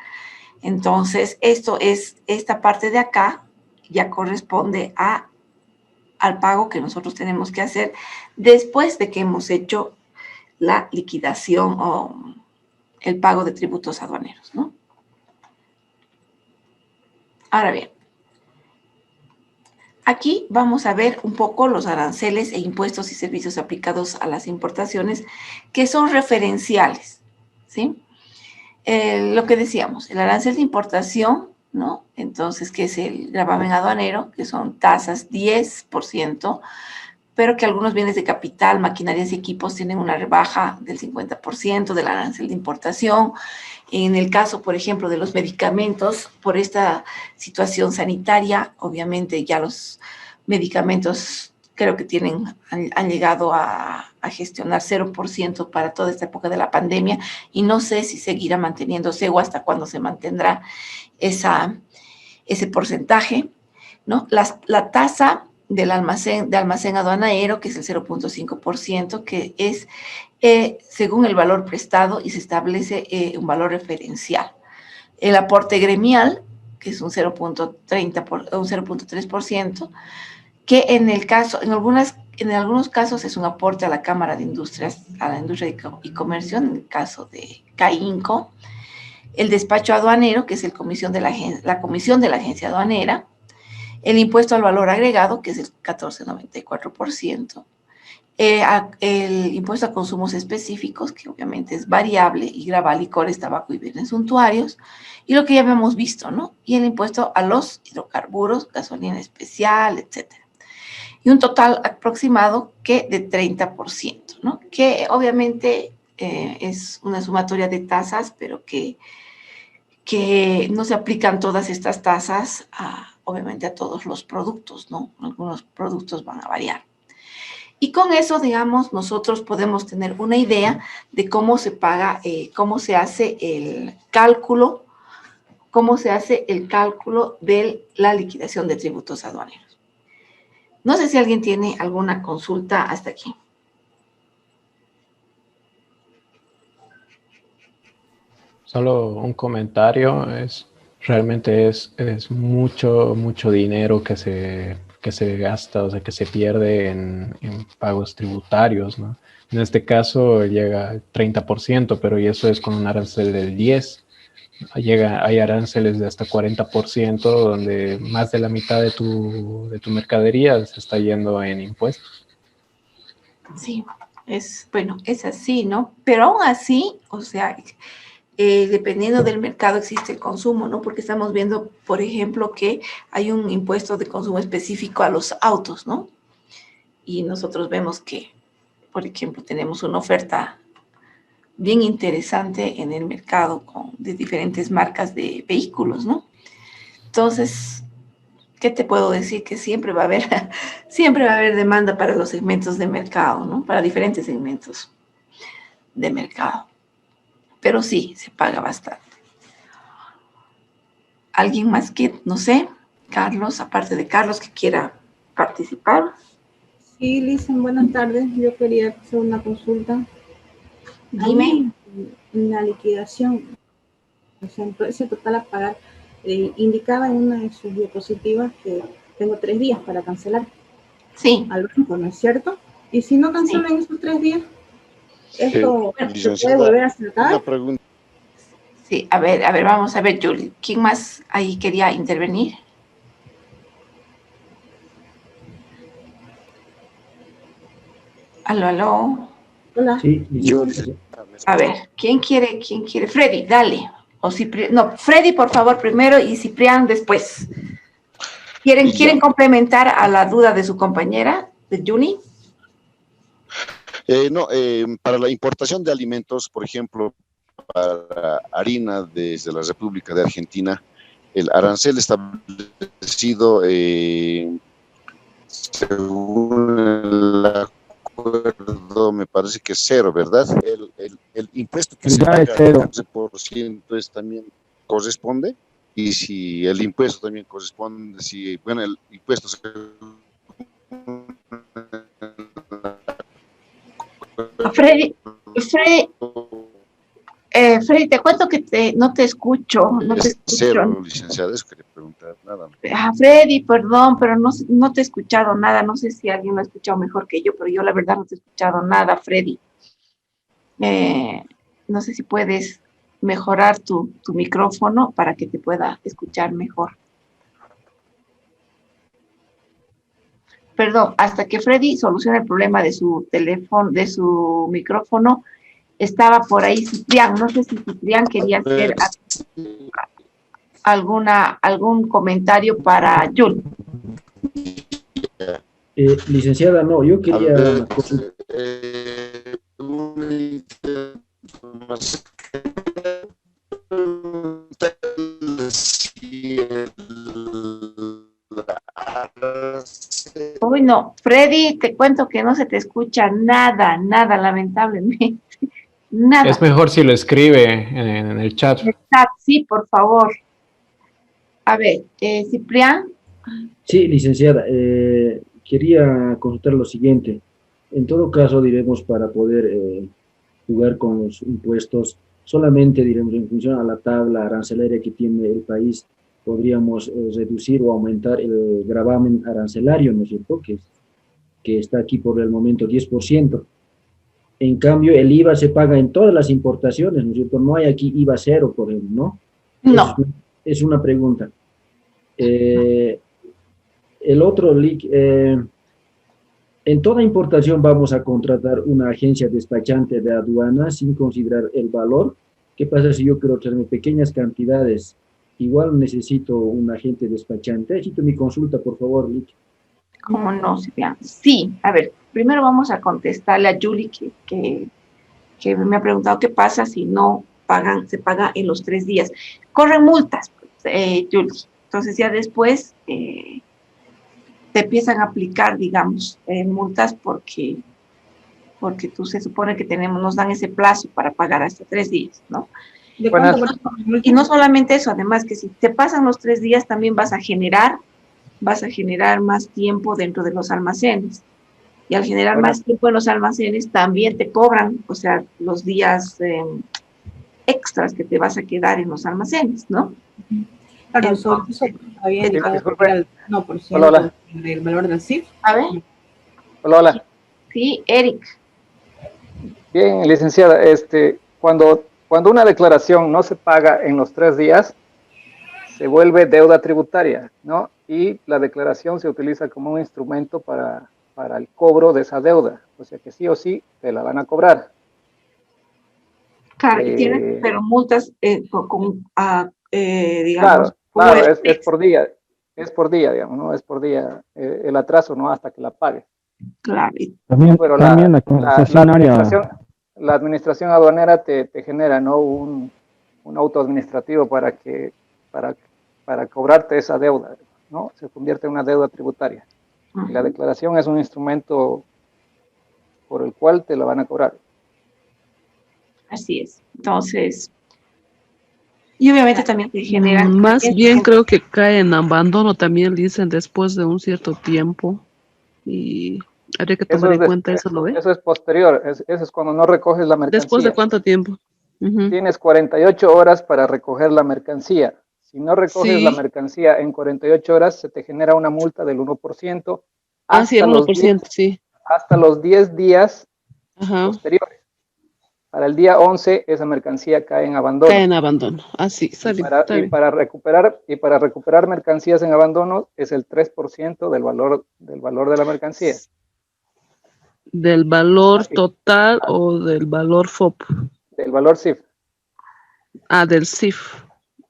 Entonces, esta parte de acá ya corresponde al pago que nosotros tenemos que hacer después de que hemos hecho la liquidación o el pago de tributos aduaneros, ¿no? Ahora bien, aquí vamos a ver un poco los aranceles e impuestos y servicios aplicados a las importaciones que son referenciales, ¿sí? Lo que decíamos, el arancel de importación, ¿no? Entonces, que es el gravamen aduanero, que son tasas 10%, pero que algunos bienes de capital, maquinarias y equipos tienen una rebaja del 50% del arancel de importación. En el caso, por ejemplo, de los medicamentos, por esta situación sanitaria, obviamente ya los medicamentos creo que han llegado a gestionar 0% para toda esta época de la pandemia y no sé si seguirá manteniéndose o hasta cuándo se mantendrá ese porcentaje, ¿no? La tasa de almacén aduanero, que es el 0.5%, que es según el valor prestado y se establece un valor referencial. El aporte gremial, que es un 0.3%, que en algunos casos es un aporte a la Cámara de Industrias, a la Industria y Comercio, en el caso de CAINCO. El despacho aduanero, que es la comisión de la agencia aduanera. El impuesto al valor agregado, que es el 14.94%. El impuesto a consumos específicos, que obviamente es variable y grava licores, tabaco y bienes suntuarios, y lo que ya habíamos visto, ¿no? Y el impuesto a los hidrocarburos, gasolina especial, etcétera. Y un total aproximado que de 30%, ¿no? Que obviamente es una sumatoria de tasas, pero que no se aplican todas estas tasas obviamente a todos los productos, ¿no? Algunos productos van a variar. Y con eso, digamos, nosotros podemos tener una idea de cómo se paga, cómo se hace el cálculo de la liquidación de tributos aduaneros. No sé si alguien tiene alguna consulta hasta aquí.
Solo un comentario, realmente es mucho dinero que se gasta, o sea, que se pierde en pagos tributarios, ¿no? En este caso llega al 30%, pero y eso es con un arancel del 10%. Hay aranceles de hasta 40%, donde más de la mitad de tu mercadería se está yendo en impuestos.
Sí, es así, ¿no? Pero aún así, o sea, Dependiendo del mercado existe el consumo, ¿no? Porque estamos viendo, por ejemplo, que hay un impuesto de consumo específico a los autos, ¿no? Y nosotros vemos que, por ejemplo, tenemos una oferta bien interesante en el mercado de diferentes marcas de vehículos, ¿no? Entonces, ¿qué te puedo decir? Que siempre va a haber, siempre va a haber demanda para los segmentos de mercado, ¿no? Para diferentes segmentos de mercado. Pero sí, se paga bastante. ¿Alguien más que, no sé, Carlos, aparte de Carlos, que quiera participar?
Sí, Lisen, buenas tardes. Yo quería hacer una consulta.
Dime.
Ahí, en la liquidación, o sea, en ese total a pagar, indicaba en una de sus diapositivas que tengo 3 días para cancelar
Sí.
al banco, ¿no es cierto? Y si no cancelo en esos 3 días, ¿esto se puede
Licenciada,
volver a
una
sacar?
pregunta.
Sí, a ver, vamos a ver, Julie. ¿Quién más ahí quería intervenir? Aló, aló.
Hola.
Sí,
Yo,
A ver, ¿quién quiere? Freddy, dale. O Ciprián. No, Freddy, por favor, primero y Ciprián después. ¿Quieren complementar a la duda de su compañera, de Julie?
no, para la importación de alimentos, por ejemplo, para harina desde la República de Argentina, el arancel establecido según el acuerdo, me parece que es cero, ¿verdad? El impuesto que se paga, el 14% es también corresponde, y si el impuesto también corresponde, si, bueno, el impuesto se...
Freddy, Freddy, te cuento que no te escucho, no te
Es
escucho.
cero, licenciada, eso quería preguntar, nada más.
Freddy, perdón, pero no te he escuchado nada. No sé si alguien lo ha escuchado mejor que yo, pero yo la verdad no te he escuchado nada, Freddy. No sé si puedes mejorar tu micrófono para que te pueda escuchar mejor. Perdón, hasta que Freddy solucione el problema de su teléfono, de su micrófono, estaba por ahí Ciprián. No sé si Ciprián quería hacer algún comentario para Jul.
Licenciada, no, yo quería
Uy, no, Freddy, te cuento que no se te escucha nada, lamentablemente. Nada.
Es mejor si lo escribe en el chat.
Sí, por favor. A ver, Ciprián.
Sí, licenciada, quería consultar lo siguiente. En todo caso, diremos, para poder jugar con los impuestos, solamente, diremos, en función a la tabla arancelaria que tiene el país, podríamos reducir o aumentar el gravamen arancelario, ¿no es cierto? Que está aquí por el momento 10%. En cambio, el IVA se paga en todas las importaciones, ¿no es cierto? No hay aquí IVA cero, por ejemplo, ¿no?
No.
Es una pregunta. El otro, en toda importación vamos a contratar una agencia despachante de aduana sin considerar el valor. ¿Qué pasa si yo quiero traerme pequeñas cantidades? Igual necesito un agente despachante. Necesito mi consulta, por favor, Lick.
¿Cómo no, Ciprián? Sí, a ver, primero vamos a contestarle a Julie que me ha preguntado qué pasa si no pagan, se paga en los 3 días. Corren multas, Julie. Entonces ya después te empiezan a aplicar, digamos, multas porque tú se supone que nos dan ese plazo para pagar hasta 3 días, ¿no? Y no solamente eso, además que si te pasan los 3 días también vas a generar más tiempo dentro de los almacenes. Y al generar más tiempo en los almacenes también te cobran, o sea, los días extras que te vas a quedar en los almacenes, ¿no?
Claro, eso había indicado
disculpe.
No, por
Hola, hola.
el valor del CIF.
A ver.
Hola, hola.
Sí, Eric.
Bien, licenciada, cuando una declaración no se paga en los 3 días, se vuelve deuda tributaria, ¿no? Y la declaración se utiliza como un instrumento para el cobro de esa deuda. O sea que sí o sí te la van a cobrar.
Claro, y tienen, pero multas
Claro,
digamos, como
claro,
el
es por día, digamos, ¿no? Es por día el atraso, ¿no? Hasta que la pague.
claro,
¿No?
También,
Pero
también la concesionaria,
la administración aduanera te genera, ¿no? Un auto administrativo para, para cobrarte esa deuda, ¿no? Se convierte en una deuda tributaria. Y la declaración es un instrumento por el cual te la van a cobrar.
así es. Entonces, y obviamente también te generan.
Más bien creo que cae en abandono también, dicen, después de un cierto tiempo. Y habría que tomar en cuenta eso, ¿lo ve?
Eso es posterior, eso es cuando no recoges la
¿Después de
mercancía.
cuánto tiempo?
Tienes 48 horas para recoger la mercancía. Si no recoges la
Sí.
mercancía en 48 horas, se te genera una multa del 1%
Ah, sí, el 1%, sí.
hasta los 10 días
Ajá.
posteriores. Para el día 11, esa mercancía cae en abandono.
Cae en abandono. Ah, sí, está bien, está bien.
Para recuperar mercancías en abandono es el 3% del valor de la mercancía.
¿Del valor total o del valor FOB?
Del valor CIF.
Ah, del CIF.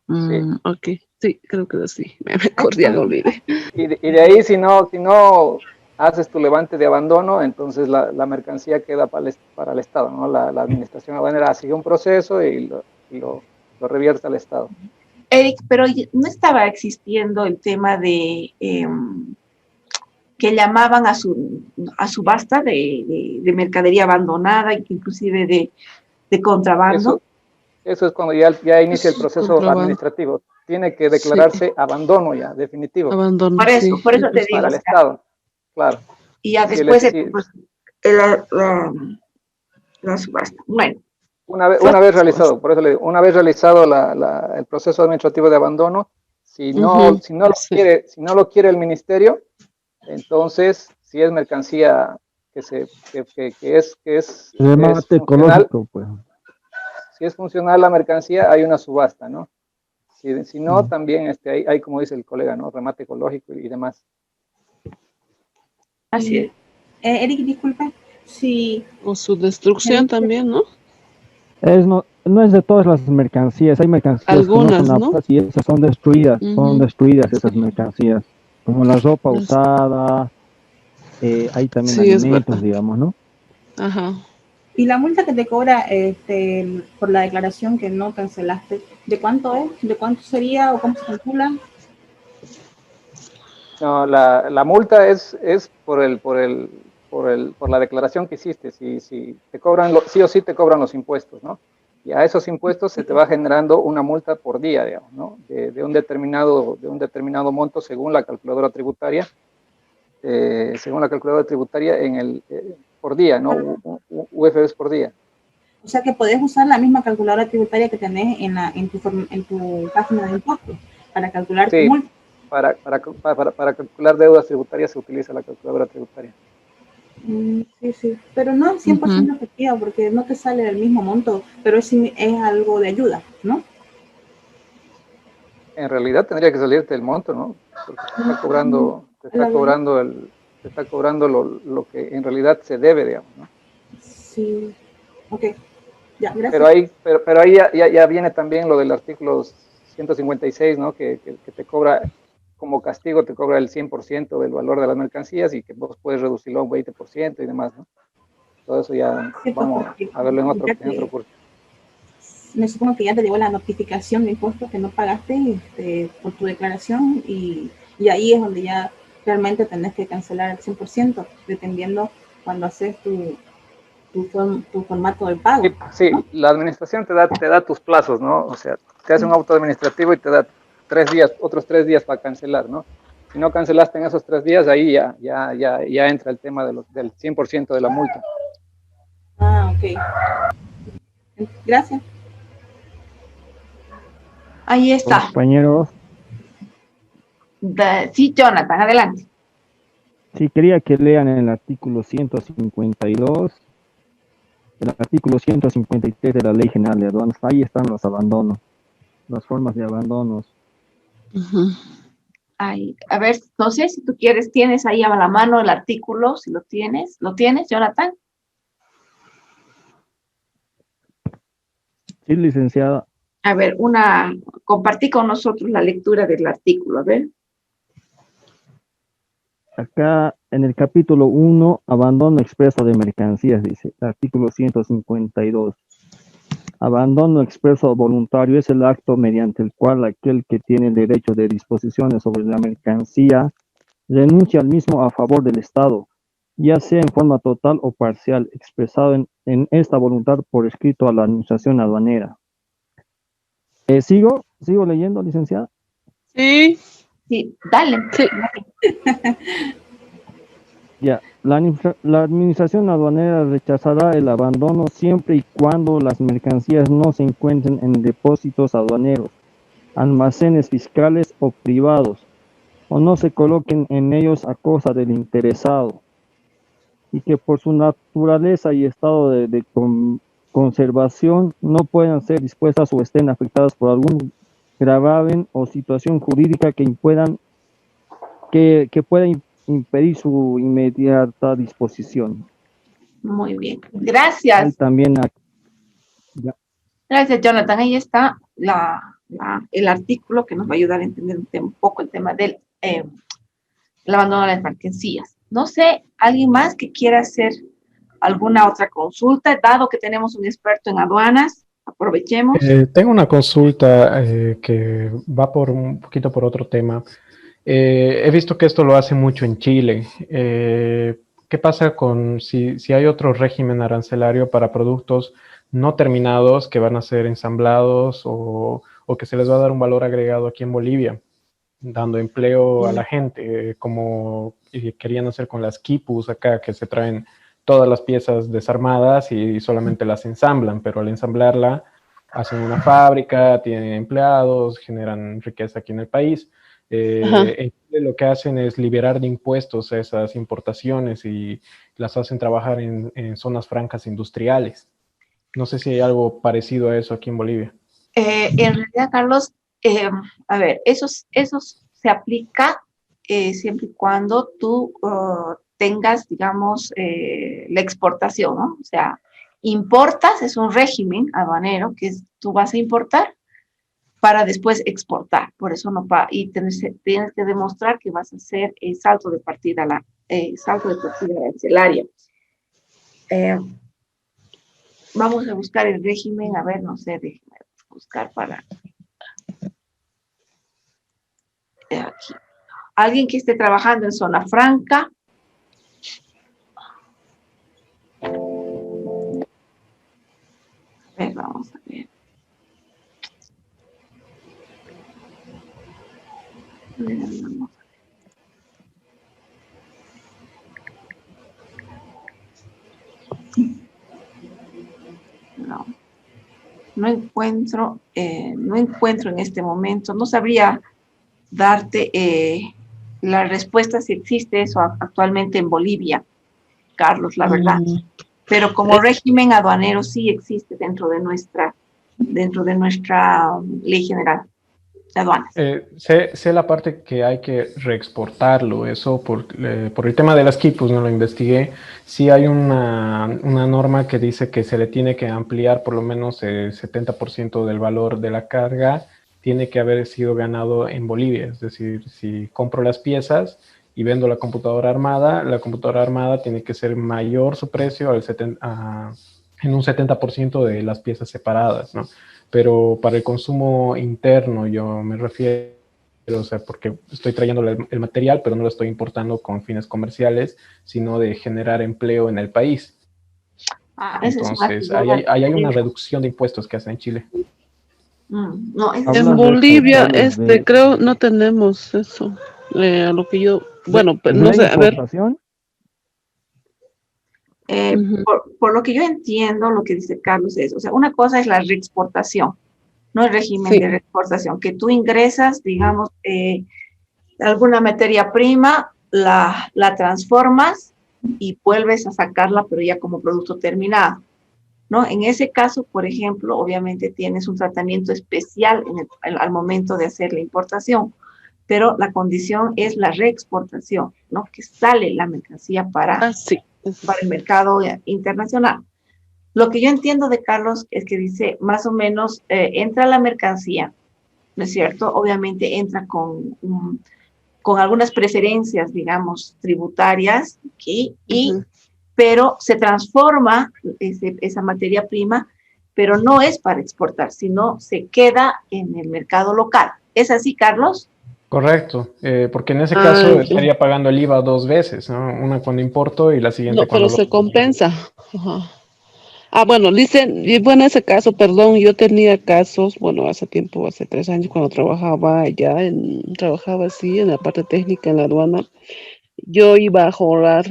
Sí.
Ok, sí, creo que sí. Me acordé, me olvidé.
Y de ahí, si no haces tu levante de abandono, entonces la mercancía queda para el Estado, ¿no? La administración aduanera sigue un proceso y lo revierte al Estado.
Eric, pero no estaba existiendo el tema de que llamaban a subasta de mercadería abandonada, inclusive de contrabando.
Eso es cuando ya inicia el proceso administrativo. Tiene que declararse abandono ya, definitivo.
Abandono,
por eso te digo.
Para el Estado, claro.
Y ya después la subasta. Bueno.
Una vez realizado, por eso le digo, una vez realizado el proceso administrativo de abandono, si no lo quiere el ministerio, entonces si es mercancía que es
remate ecológico, pues.
Si es funcional la mercancía, hay una subasta, ¿no? Si no, también hay, como dice el colega, ¿no? Remate ecológico y demás.
Así es.
Eric, disculpe, si...
O su destrucción también, ¿no?
No es de todas las mercancías, hay mercancías
algunas,
que no son aptas, ¿no? Y esas son destruidas esas mercancías, como la ropa usada, hay también alimentos, digamos, ¿no?
Ajá.
Y la multa que te cobra por la declaración que no cancelaste, ¿de cuánto es? ¿De cuánto sería o cómo se calcula?
No, la multa es por la declaración que hiciste. Si te cobran, sí o sí te cobran los impuestos, ¿no? Y a esos impuestos se te va generando una multa por día, digamos, ¿no? De un determinado monto según la calculadora tributaria. Por día, ¿no? UFBs por día.
O sea que podés usar la misma calculadora tributaria que tenés en tu página de impuestos para calcular tu multa.
Para calcular deudas tributarias se utiliza la calculadora tributaria.
Sí, pero no es 100% efectiva porque no te sale del mismo monto, pero es algo de ayuda, ¿no?
En realidad tendría que salirte el monto, ¿no? Porque te está cobrando lo que en realidad se debe, digamos, ¿no?
Sí, ok, ya, gracias.
Pero ahí ya viene también lo del artículo 156, ¿no? Que te cobra, como castigo, te cobra el 100% del valor de las mercancías y que vos puedes reducirlo a un 20% y demás, ¿no? Todo eso ya vamos a verlo en otro curso.
Me supongo que ya te llegó la notificación de impuestos que no pagaste por tu declaración y ahí es donde ya realmente tenés que cancelar el 100%, dependiendo cuando haces tu formato de pago.
Sí,
¿no?
La administración te da tus plazos, ¿no? O sea, te hace un auto administrativo y te da otros 3 días para cancelar, ¿no? Si no cancelaste en esos 3 días, ahí ya entra el tema del 100% de la multa.
Ah, ok. Gracias.
Ahí está.
Compañeros.
Sí, Jonathan, adelante.
Sí, quería que lean el artículo 152, el artículo 153 de la Ley General de Aduanas. Ahí están los abandonos, las formas de abandonos.
Ay, a ver, no sé si tú tienes ahí a la mano el artículo, si lo tienes. ¿Lo tienes, Jonathan?
Sí, licenciada.
A ver, compartí con nosotros la lectura del artículo, a ver.
Acá en el capítulo 1, abandono expreso de mercancías, dice, artículo 152. Abandono expreso voluntario es el acto mediante el cual aquel que tiene el derecho de disposiciones sobre la mercancía renuncia al mismo a favor del Estado, ya sea en forma total o parcial, expresado en esta voluntad por escrito a la administración aduanera. ¿Sigo leyendo, licenciada?
Sí,
Sí, dale.
sí.
Ya, la administración aduanera rechazará el abandono siempre y cuando las mercancías no se encuentren en depósitos aduaneros, almacenes fiscales o privados, o no se coloquen en ellos a cosa del interesado, y que por su naturaleza y estado de conservación no puedan ser dispuestas o estén afectadas por algún gravamen o situación jurídica que pueda impedir su inmediata disposición.
Muy bien.
Hay
Gracias.
también ya,
Gracias, Jonathan. Ahí está el artículo que nos va a ayudar a entender un poco el tema del el abandono de las mercancías. No sé, ¿alguien más que quiera hacer alguna otra consulta? Dado que tenemos un experto en aduanas, aprovechemos.
Tengo una consulta que va por un poquito por otro tema. He visto que esto lo hace mucho en Chile. ¿Qué pasa con si hay otro régimen arancelario para productos no terminados que van a ser ensamblados o que se les va a dar un valor agregado aquí en Bolivia, dando empleo a la gente, como querían hacer con las quipus acá, que se traen todas las piezas desarmadas y solamente las ensamblan, pero al ensamblarla hacen una fábrica, tienen empleados, generan riqueza aquí en el país. En Chile lo que hacen es liberar de impuestos esas importaciones y las hacen trabajar en zonas francas industriales. No sé si hay algo parecido a eso aquí en Bolivia.
En realidad, Carlos, a ver, eso se aplica siempre y cuando tú tengas, digamos, la exportación, ¿no? O sea, importas, es un régimen aduanero que tú vas a importar para después exportar. Por eso no y tienes que demostrar que vas a hacer el salto de partida arancelaria. Vamos a buscar el régimen, a ver, no sé, déjame buscar para aquí. Alguien que esté trabajando en zona franca. A ver, vamos a ver. No encuentro en este momento, no sabría darte la respuesta si existe eso actualmente en Bolivia, Carlos, la verdad. Pero como régimen aduanero sí existe dentro de nuestra ley general de aduanas.
Sé la parte que hay que reexportarlo, eso por el tema de las quipus, no lo investigué. Sí hay una norma que dice que se le tiene que ampliar por lo menos el 70% del valor de la carga, tiene que haber sido ganado en Bolivia. Es decir, si compro las piezas y vendo la computadora armada tiene que ser mayor su precio en un 70% de las piezas separadas, ¿no? Pero para el consumo interno yo me refiero, o sea, porque estoy trayendo el material, pero no lo estoy importando con fines comerciales, sino de generar empleo en el país. Entonces, ahí hay una reducción de impuestos que hacen en Chile.
No,
en Bolivia, creo, no tenemos eso. A lo que yo, bueno, no sé, a ver.
Por lo que yo entiendo, lo que dice Carlos es, o sea, una cosa es la reexportación, no el régimen de reexportación, que tú ingresas, digamos, alguna materia prima, la transformas y vuelves a sacarla, pero ya como producto terminado, ¿no? En ese caso, por ejemplo, obviamente tienes un tratamiento especial al momento de hacer la importación, pero la condición es la reexportación, ¿no? Que sale la mercancía para el mercado internacional. Lo que yo entiendo de Carlos es que dice, más o menos, entra la mercancía, ¿no es cierto? Obviamente entra con algunas preferencias, digamos, tributarias, ¿okay? Pero se transforma esa materia prima, pero no es para exportar, sino se queda en el mercado local. ¿Es así, Carlos?
Correcto, porque en ese caso estaría pagando el IVA dos veces, ¿no? Una cuando importo y la siguiente
no, pero
cuando
se compensa. Ajá. Ah, bueno, dicen, y bueno, ese caso, perdón, yo tenía casos, bueno, hace tiempo, hace 3 años, cuando trabajaba allá, trabajaba así, en la parte técnica, en la aduana, yo iba a forar.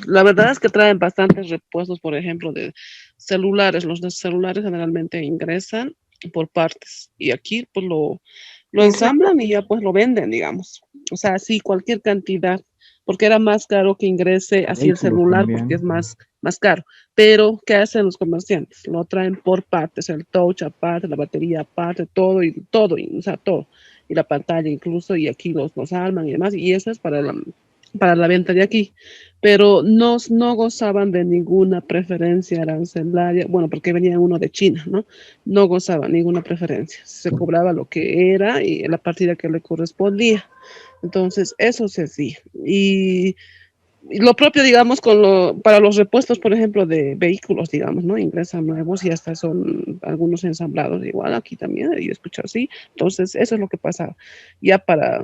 La verdad es que traen bastantes repuestos, por ejemplo, de celulares. Los de celulares generalmente ingresan por partes, y aquí, pues, lo ensamblan y ya, pues, lo venden, digamos. O sea, sí, cualquier cantidad, porque era más caro que ingrese así el
Vehículos
celular, porque es
también.
más caro. Pero, ¿qué hacen los comerciantes? Lo traen por partes, el touch aparte, la batería aparte, todo, o sea, todo. Y la pantalla incluso, y aquí los arman y demás, y eso es para la venta de aquí. Pero no gozaban de ninguna preferencia arancelaria, bueno, porque venía uno de China, ¿no? No gozaban ninguna preferencia. Se cobraba lo que era y la partida que le correspondía. Entonces, eso se hacía. Y lo propio, digamos, para los repuestos, por ejemplo, de vehículos, digamos, ¿no? Ingresan nuevos y hasta son algunos ensamblados igual, aquí también, yo he escuchado así. Entonces, eso es lo que pasa. Ya para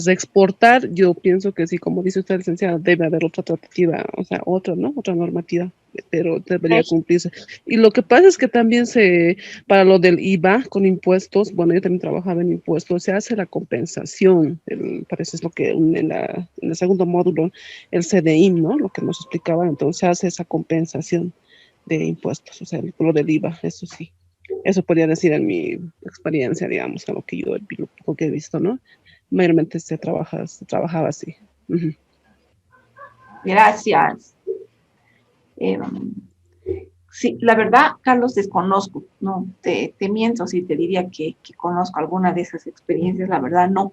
reexportar, yo pienso que sí, como dice usted, licenciada, debe haber otra tratativa, o sea, otra, ¿no? Otra normativa, pero debería cumplirse. Y lo que pasa es que también para lo del IVA con impuestos, bueno, yo también trabajaba en impuestos, se hace la compensación, parece es lo que en el segundo módulo, el CDIM, ¿no? Lo que nos explicaba, entonces se hace esa compensación de impuestos, o sea, lo del IVA, eso sí. Eso podría decir en mi experiencia, digamos, a lo que he visto, ¿no? Mayormente se trabajaba así. Ujú.
Gracias. Sí, la verdad, Carlos, desconozco, no, te miento si te diría que conozco alguna de esas experiencias, la verdad no.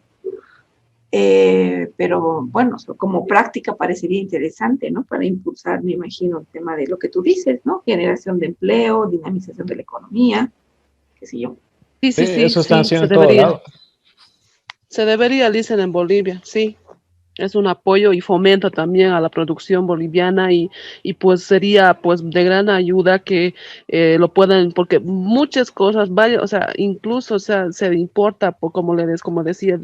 Pero bueno, como práctica parecería interesante, ¿no? Para impulsar, me imagino, el tema de lo que tú dices, ¿no? Generación de empleo, dinamización de la economía, qué sé yo.
Sí,
Sí, eso están
sí,
haciendo en todo lado.
se debería, dicen en Bolivia, sí. Es un apoyo y fomento también a la producción boliviana y pues sería pues de gran ayuda que lo puedan, porque muchas cosas, o sea, incluso o sea, se importa, como decía,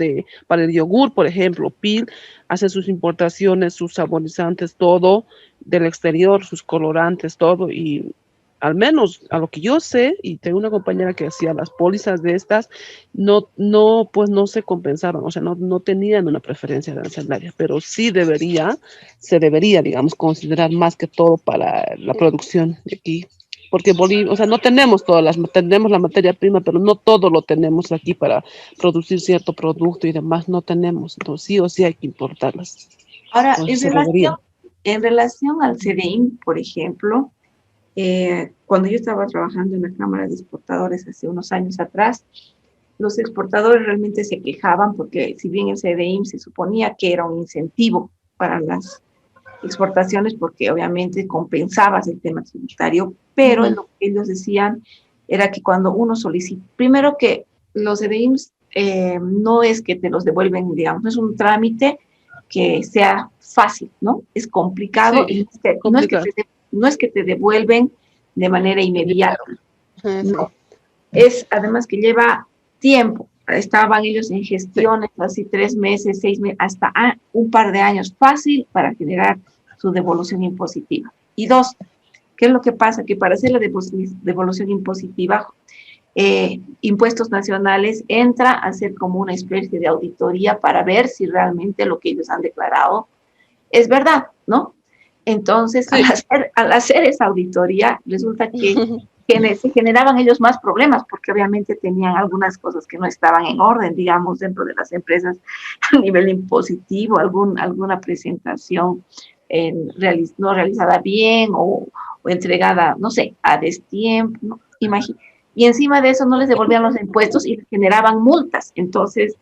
para el yogur, por ejemplo, PIL hace sus importaciones, sus saborizantes, todo del exterior, sus colorantes, todo, y al menos a lo que yo sé, y tengo una compañera que hacía las pólizas de estas, pues no se compensaban, o sea, no tenían una preferencia arancelaria, pero se debería, digamos, considerar más que todo para la producción de aquí, porque Bolivia, o sea, no tenemos la materia prima, pero no todo lo tenemos aquí para producir cierto producto y demás, no tenemos, entonces sí o sí hay que importarlas.
Ahora,
Entonces se debería.
en relación al CDIM, por ejemplo, cuando yo estaba trabajando en la Cámara de Exportadores hace unos años atrás, los exportadores realmente se quejaban porque si bien el CDIM se suponía que era un incentivo para las exportaciones porque obviamente compensabas el tema tributario, pero lo que ellos decían era que cuando uno solicita, primero que los CDIMs no es que te los devuelven, digamos, no es un trámite que sea fácil, ¿no? Es complicado
Sí,
y
complicado.
no es que te devuelven de manera inmediata, no.
Sí.
Es además que lleva tiempo. Estaban ellos en gestiones, así 3 meses, 6 meses, hasta un par de años fácil para generar su devolución impositiva. Y dos, ¿qué es lo que pasa? Que para hacer la devolución impositiva, Impuestos Nacionales entra a hacer como una especie de auditoría para ver si realmente lo que ellos han declarado es verdad, ¿no? Entonces,
Sí.
al hacer esa auditoría, resulta que se generaban ellos más problemas porque obviamente tenían algunas cosas que no estaban en orden, digamos, dentro de las empresas a nivel impositivo, alguna presentación no realizada bien o entregada, no sé, a destiempo, ¿no? Y encima de eso no les devolvían los impuestos y generaban multas. Entonces,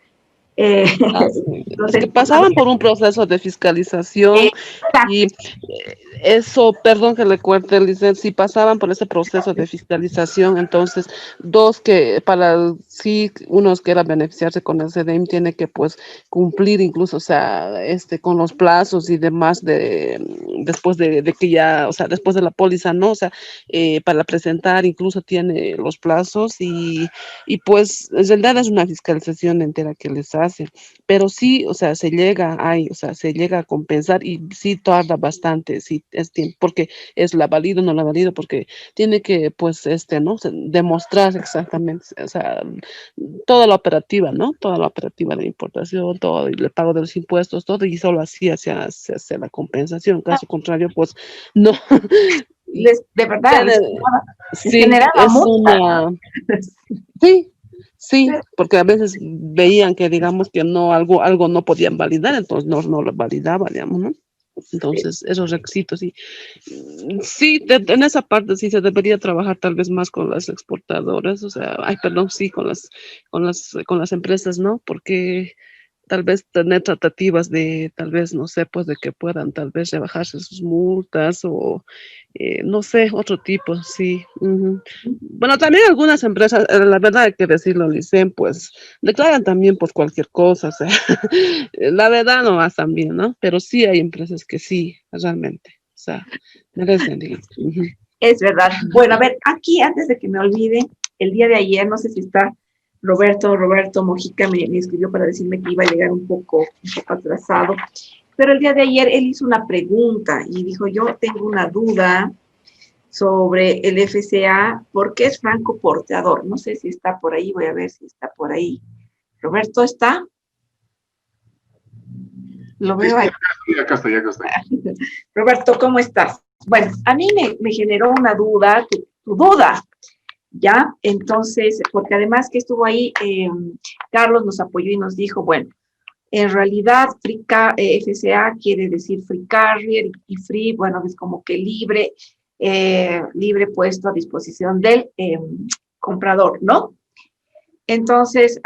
Ah, sí. Es
Entonces,
que pasaban por un proceso de fiscalización
exacto.
y eso, perdón que le cuente, Licen, si pasaban por ese proceso de fiscalización, entonces, dos que sí, unos que era beneficiarse con el CDM tiene que pues cumplir incluso, o sea, con los plazos y demás después de que ya, o sea, después de la póliza, ¿no? O sea, para presentar incluso tiene los plazos y pues en realidad es una fiscalización entera que les hace, pero sí, o sea, o sea, se llega a compensar y sí tarda bastante, sí, es tiempo, porque es la valido, no la valido, porque tiene que, pues, ¿no? Demostrar exactamente, o sea, toda la operativa, ¿no? Toda la operativa de importación, todo, y el pago de los impuestos, todo, y solo así se hace la compensación, caso contrario, pues, no. Y
De verdad, les
sí,
generaba
es
mucha.
sí, sí, porque a veces veían que digamos que no, algo no podían validar, entonces no lo validaba, digamos, ¿no? Entonces, esos requisitos, sí. Sí, en esa parte sí se debería trabajar tal vez más con las exportadoras, o sea, ay, perdón, sí, con las empresas, ¿no? Porque tal vez tener tratativas de, tal vez, no sé, pues de que puedan tal vez rebajarse sus multas o, no sé, otro tipo, sí. Ujú. Bueno, también algunas empresas, la verdad hay que decirlo, Licen, pues declaran también por cualquier cosa, o sea, la verdad no más también, ¿no? Pero sí hay empresas que sí, realmente, o sea, merecen, digamos. Ujú.
Es verdad. Bueno, a ver, aquí antes de que me olvide, el día de ayer, no sé si está Roberto Mojica me escribió para decirme que iba a llegar un poco atrasado, pero el día de ayer él hizo una pregunta y dijo, yo tengo una duda sobre el FCA, ¿por qué es franco porteador? No sé si está por ahí, voy a ver si está por ahí. Roberto, ¿está? Lo veo ahí.
Acá estoy.
Roberto, ¿cómo estás? Bueno, a mí me generó una duda, tu duda, ¿ya? Entonces, porque además que estuvo ahí, Carlos nos apoyó y nos dijo, bueno, en realidad FCA quiere decir Free Carrier y Free, bueno, es como que libre, libre puesto a disposición del comprador, ¿no? Entonces,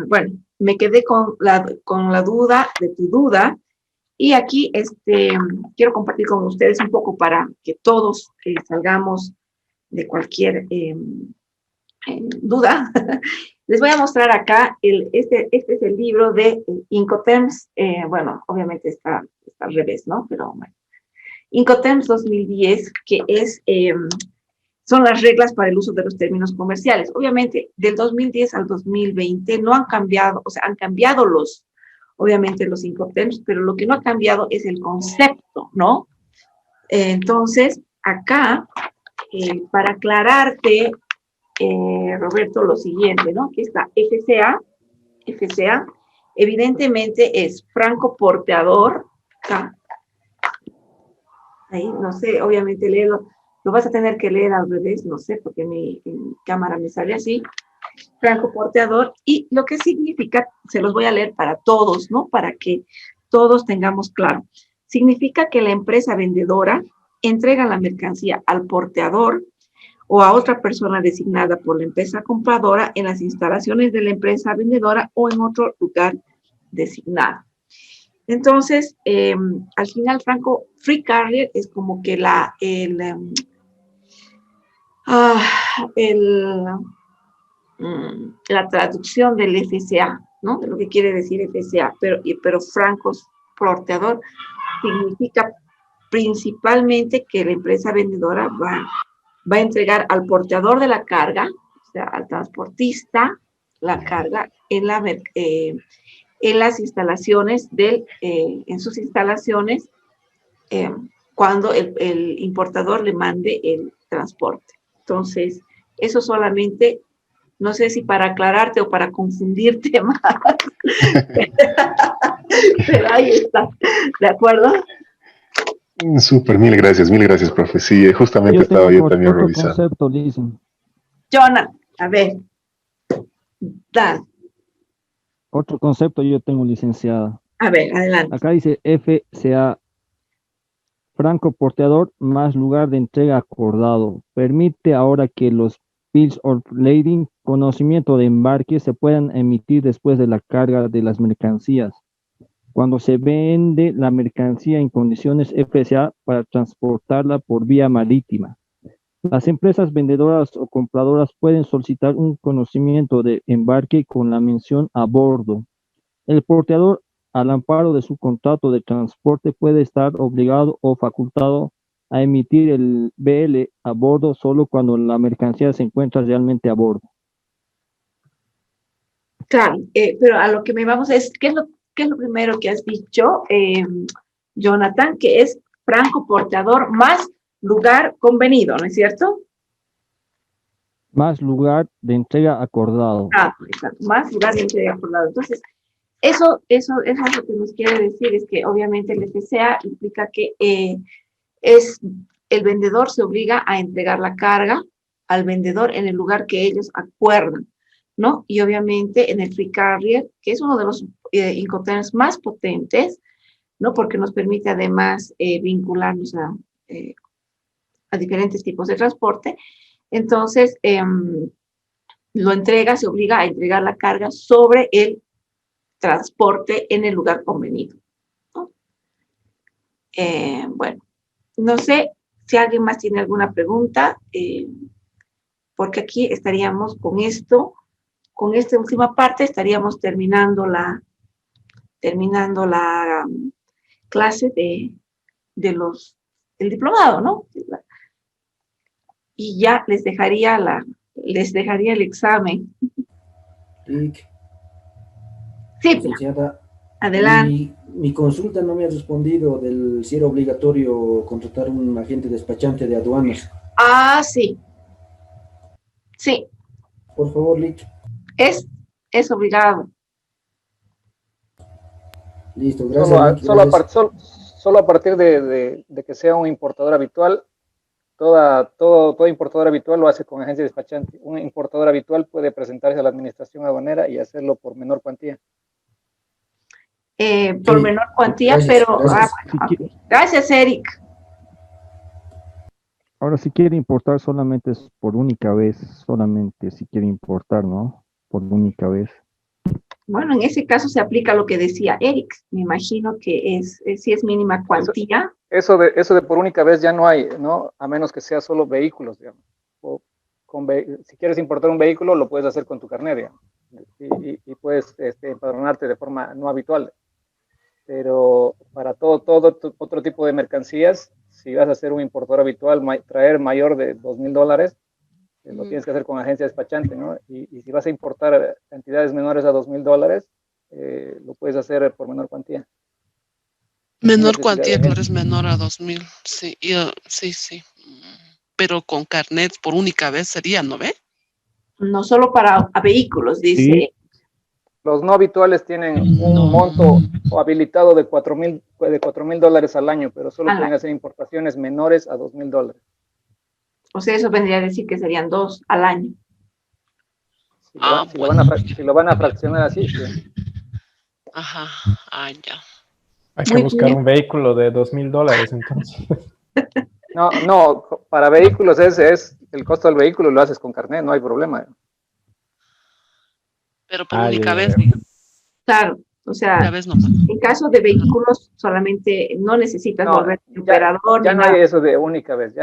bueno, me quedé con la duda de tu duda y aquí quiero compartir con ustedes un poco para que todos salgamos de cualquier duda. Les voy a mostrar acá, este es el libro de Incoterms, bueno, obviamente está al revés, ¿no? Pero bueno. Incoterms 2010, que son las reglas para el uso de los términos comerciales. Obviamente, del 2010 al 2020 no han cambiado, o sea, han cambiado obviamente los Incoterms, pero lo que no ha cambiado es el concepto, ¿no? Entonces, acá, para aclararte, Roberto, lo siguiente, ¿no? Que está FCA, evidentemente es franco porteador, ¿tá? Ahí, no sé, obviamente léelo, lo vas a tener que leer al revés, no sé, porque mi cámara me sale así, franco porteador, y lo que significa, se los voy a leer para todos, ¿no? Para que todos tengamos claro. Significa que la empresa vendedora entrega la mercancía al porteador o a otra persona designada por la empresa compradora en las instalaciones de la empresa vendedora o en otro lugar designado. Entonces, al final, franco, Free Carrier es como que la traducción del FCA, ¿no? De lo que quiere decir FCA, pero franco porteador significa principalmente que la empresa vendedora va a entregar al porteador de la carga, o sea, al transportista, la carga en las instalaciones en sus instalaciones, cuando el importador le mande el transporte. Entonces, eso solamente, no sé si para aclararte o para confundirte más, pero ahí está, ¿de acuerdo?
Súper, mil gracias, profe. Sí, justamente
Yo tengo
estaba yo también
otro
revisando.
concepto, Listen.
Jonah, a ver, dale.
Otro concepto yo tengo, licenciada.
A ver, adelante.
Acá dice FCA, franco porteador más lugar de entrega acordado. Permite ahora que los Bills of Lading, conocimiento de embarque, se pueden emitir después de la carga de las mercancías. Cuando se vende la mercancía en condiciones FSA para transportarla por vía marítima. Las empresas vendedoras o compradoras pueden solicitar un conocimiento de embarque con la mención a bordo. El porteador, al amparo de su contrato de transporte, puede estar obligado o facultado a emitir el BL a bordo solo cuando la mercancía se encuentra realmente a bordo.
Claro, pero a lo que me vamos es, qué es lo primero que has dicho, Jonathan? Que es franco porteador más lugar convenido, ¿no es cierto?
Más lugar de entrega acordado.
Exacto, más lugar de entrega acordado. Entonces, eso es lo que nos quiere decir, es que obviamente el FCA implica que el vendedor se obliga a entregar la carga al vendedor en el lugar que ellos acuerdan, ¿no? Y obviamente en el Free Carrier, que es uno de los Incoterms más potentes, ¿no? Porque nos permite además vincularnos a diferentes tipos de transporte. Entonces, se obliga a entregar la carga sobre el transporte en el lugar convenido, ¿no? Bueno, no sé si alguien más tiene alguna pregunta, porque aquí estaríamos con esta última parte, estaríamos terminando la clase del diplomado, ¿no? Y ya les dejaría el examen.
Rick,
Sí,
licenciada,
adelante.
mi consulta no me ha respondido del si era obligatorio contratar un agente despachante de aduanas.
Sí. Sí.
Por favor, Rick.
Es obligado.
Listo, gracias.
Solo a partir de que sea un importador habitual, todo importador habitual lo hace con agencia despachante. Un importador habitual puede presentarse a la administración aduanera y hacerlo por menor cuantía.
Por menor cuantía,
gracias,
pero...
gracias.
Gracias, Eric.
Ahora, si quiere importar solamente es por única vez, solamente si quiere importar, ¿no? Por única vez.
Bueno, en ese caso se aplica lo que decía Eric. Me imagino que si es mínima cuantía.
Eso de por única vez ya no hay, ¿no? A menos que sea solo vehículos, digamos. Si quieres importar un vehículo, lo puedes hacer con tu carnet, digamos. Y puedes empadronarte de forma no habitual. Pero para todo otro tipo de mercancías, si vas a ser un importador habitual, traer mayor de $2,000, lo tienes que hacer con agencia despachante, ¿no? Y si vas a importar cantidades menores a $2,000, lo puedes hacer por menor cuantía.
Menor cuantía, claro, es menor a 2,000. Sí, sí. Pero con carnet por única vez sería, ¿no ve?
No solo para vehículos, dice.
Sí.
Los no habituales tienen un monto habilitado de $4,000 al año, pero solo pueden hacer importaciones menores a $2,000.
O sea, eso vendría a decir que serían 2 al año.
Si lo van a fraccionar así, sí.
Ajá, ya.
Hay que buscar un vehículo de $2,000 entonces.
No, para vehículos es el costo del vehículo, lo haces con carnet, no hay problema.
Pero por única vez.
Claro, o sea, en caso de vehículos solamente no necesitas volver operador.
Ya no hay eso de única vez,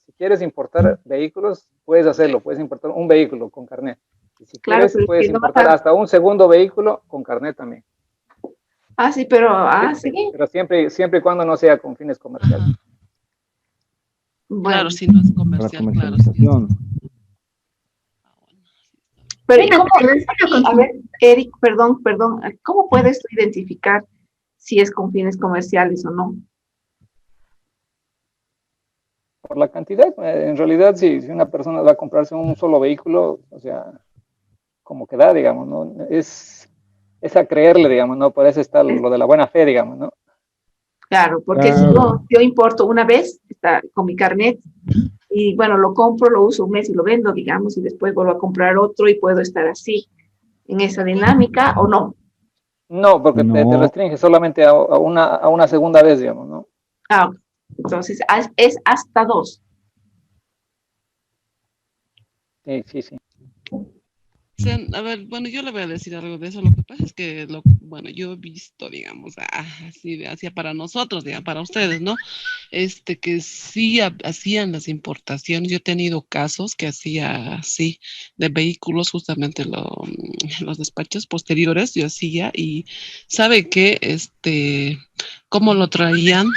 Si quieres importar vehículos, puedes hacerlo, puedes importar un vehículo con carnet. Y si quieres, puedes importar hasta un segundo vehículo con carnet también.
Sí, pero, sí.
Pero siempre y cuando no sea con fines comerciales.
Bueno.
Claro, si no es comercial, claro.
Pero a ver, Eric, perdón, ¿cómo puedes identificar si es con fines comerciales o no?
Por la cantidad, en realidad, si una persona va a comprarse un solo vehículo, o sea, como que da, digamos, ¿no? Es a creerle, digamos, ¿no? Por eso está lo de la buena fe, digamos, ¿no?
Claro, porque si yo importo una vez, está con mi carnet, y bueno, lo compro, lo uso un mes y lo vendo, digamos, y después vuelvo a comprar otro y puedo estar así, en esa dinámica, ¿o no?
No, porque te restringe solamente a una segunda vez, digamos, ¿no?
Entonces es hasta 2.
Sí, sí.
O sea, a ver, bueno, yo le voy a decir algo de eso. Lo que pasa es que, bueno, yo he visto, digamos, así, hacia para nosotros, digamos, para ustedes, ¿no? Que sí hacían las importaciones. Yo he tenido casos que hacía así de vehículos, justamente los despachos posteriores, yo hacía, y sabe que, cómo lo traían.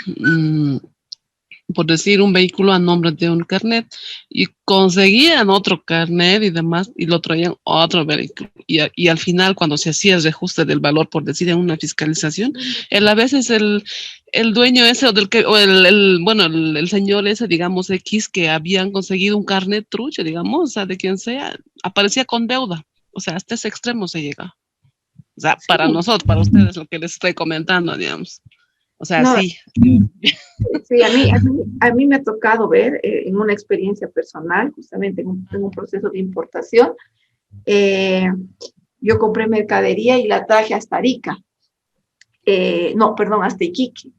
Por decir, un vehículo a nombre de un carnet y conseguían otro carnet y demás y lo traían a otro vehículo. Y al final, cuando se hacía el reajuste del valor, por decir, en una fiscalización, a veces el dueño ese o bueno, el señor ese, digamos, X, que habían conseguido un carnet trucho, digamos, o sea, de quien sea, aparecía con deuda. O sea, hasta ese extremo se llega. O sea, para
Sí,
nosotros, para ustedes, lo que les estoy comentando, digamos. O sea,
no,
sí.
sí, a mí me ha tocado ver en una experiencia personal, justamente en un proceso de importación, eh, yo compré mercadería y la traje hasta Arica, no, perdón, hasta Iquique.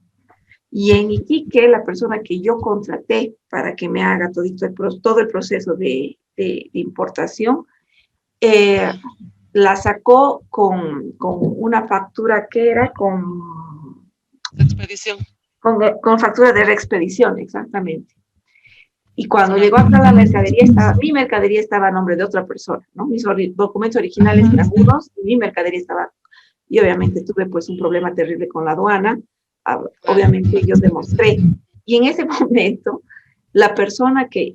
Y en Iquique, la persona que yo contraté para que me haga todo el proceso de importación, eh, la sacó con una factura que era
Expedición.
con factura de reexpedición, exactamente. Y cuando llegó acá mi mercadería estaba a nombre de otra persona, ¿no? Mis documentos originales eran unos y mi mercadería estaba, y obviamente tuve pues un problema terrible con la aduana, obviamente yo demostré. Y en ese momento, la persona que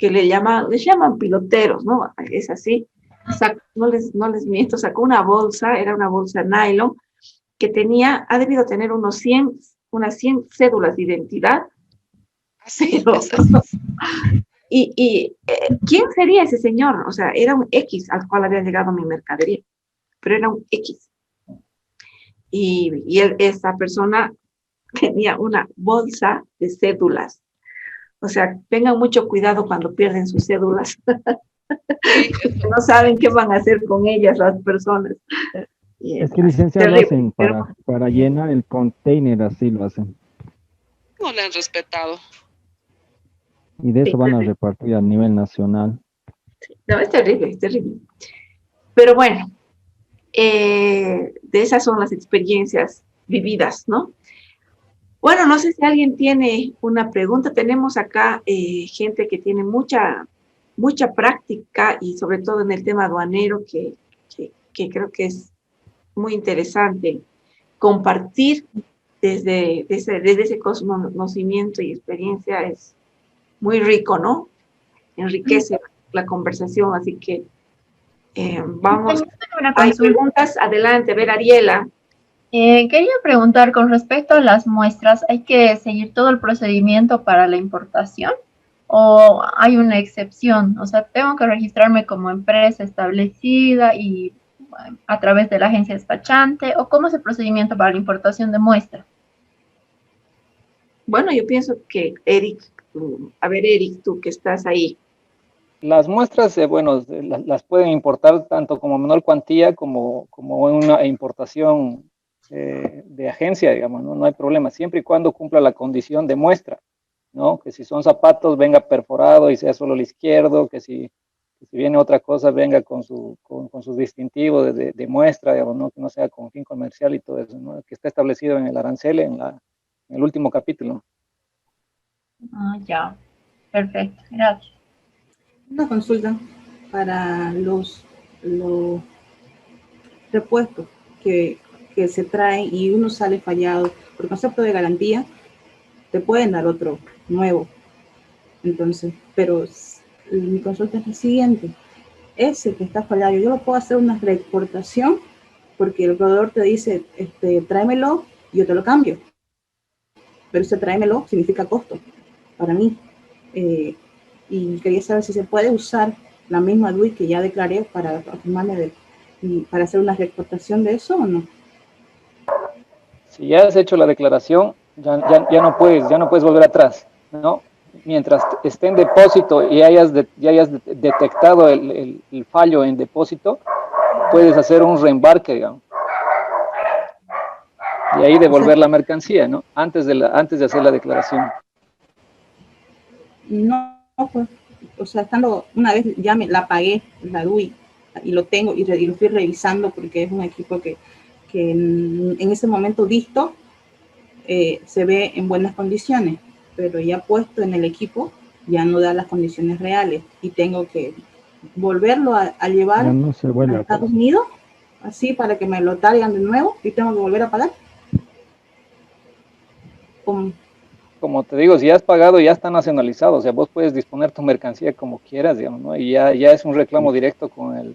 les llaman piloteros, ¿no? Es así, no les miento, sacó una bolsa, era una bolsa nylon, que ha debido tener unas 100 cédulas de identidad,
Así,
pero,
es así.
¿quién sería ese señor? O sea, era un X al cual había llegado mi mercadería, pero era un X. Y esa persona tenía una bolsa de cédulas. O sea, tengan mucho cuidado cuando pierden sus cédulas.
Sí,
No saben qué van a hacer con ellas las personas. Y
Es que licenciado lo
terrible.
hacen para llenar el container, así lo hacen.
no le han respetado.
Y de eso van a repartir a nivel nacional.
No, es terrible, es terrible. Pero bueno, de esas son las experiencias vividas, ¿no? Bueno, no sé si alguien tiene una pregunta. Tenemos acá gente que tiene mucha práctica y sobre todo en el tema aduanero que creo que es muy interesante compartir desde ese conocimiento y experiencia. Es muy rico, ¿no? Enriquece la conversación, así que vamos.
Tengo una
Hay
consulta.
preguntas, adelante, a ver, Ariela.
Quería preguntar con respecto a las muestras, ¿hay que seguir todo el procedimiento para la importación o hay una excepción? O sea, tengo que registrarme como empresa establecida y bueno, a través de la agencia despachante, o cómo es el procedimiento para la importación de muestras.
Bueno, yo pienso que Eric, a ver, Eric, tú que estás ahí.
Las muestras, bueno, las pueden importar tanto como menor cuantía como una importación de agencia, digamos, ¿no? No hay problema, siempre y cuando cumpla la condición de muestra, ¿no? Que si son zapatos venga perforado y sea solo el izquierdo, que si viene otra cosa venga con sus distintivos de muestra, digamos, ¿no? Que no sea con fin comercial y todo eso, ¿no? Que está establecido en el arancel en el último capítulo.
Ah, ya, perfecto, gracias.
Una consulta para los repuestos que se traen y uno sale fallado. Por concepto de garantía, te pueden dar otro nuevo. Entonces, pero mi consulta es la siguiente. Ese que está fallado, yo lo puedo hacer una reexportación porque el proveedor te dice, tráemelo, yo te lo cambio. Pero ese tráemelo significa costo para mí. Y quería saber si se puede usar la misma DUI que ya declaré para afirmarme para hacer una reexportación de eso o no.
Si ya has hecho la declaración, ya no puedes volver atrás, ¿no? Mientras esté en depósito y hayas detectado el fallo en depósito, puedes hacer un reembarque, digamos. Y ahí devolver la mercancía, ¿no? Antes de hacer la declaración.
No, pues, o sea, estando, una vez ya me la pagué, la DUI, y lo tengo, y lo estoy revisando porque es un equipo que en ese momento visto se ve en buenas condiciones, pero ya puesto en el equipo ya no da las condiciones reales y tengo que volverlo a llevar
Ya no se vuelve
a
a pagar.
Estados Unidos, así para que me lo traigan de nuevo y tengo que volver a pagar.
Como te digo, si ya has pagado, ya está nacionalizado, o sea, vos puedes disponer tu mercancía como quieras, digamos, ¿no? Y ya es un reclamo directo con el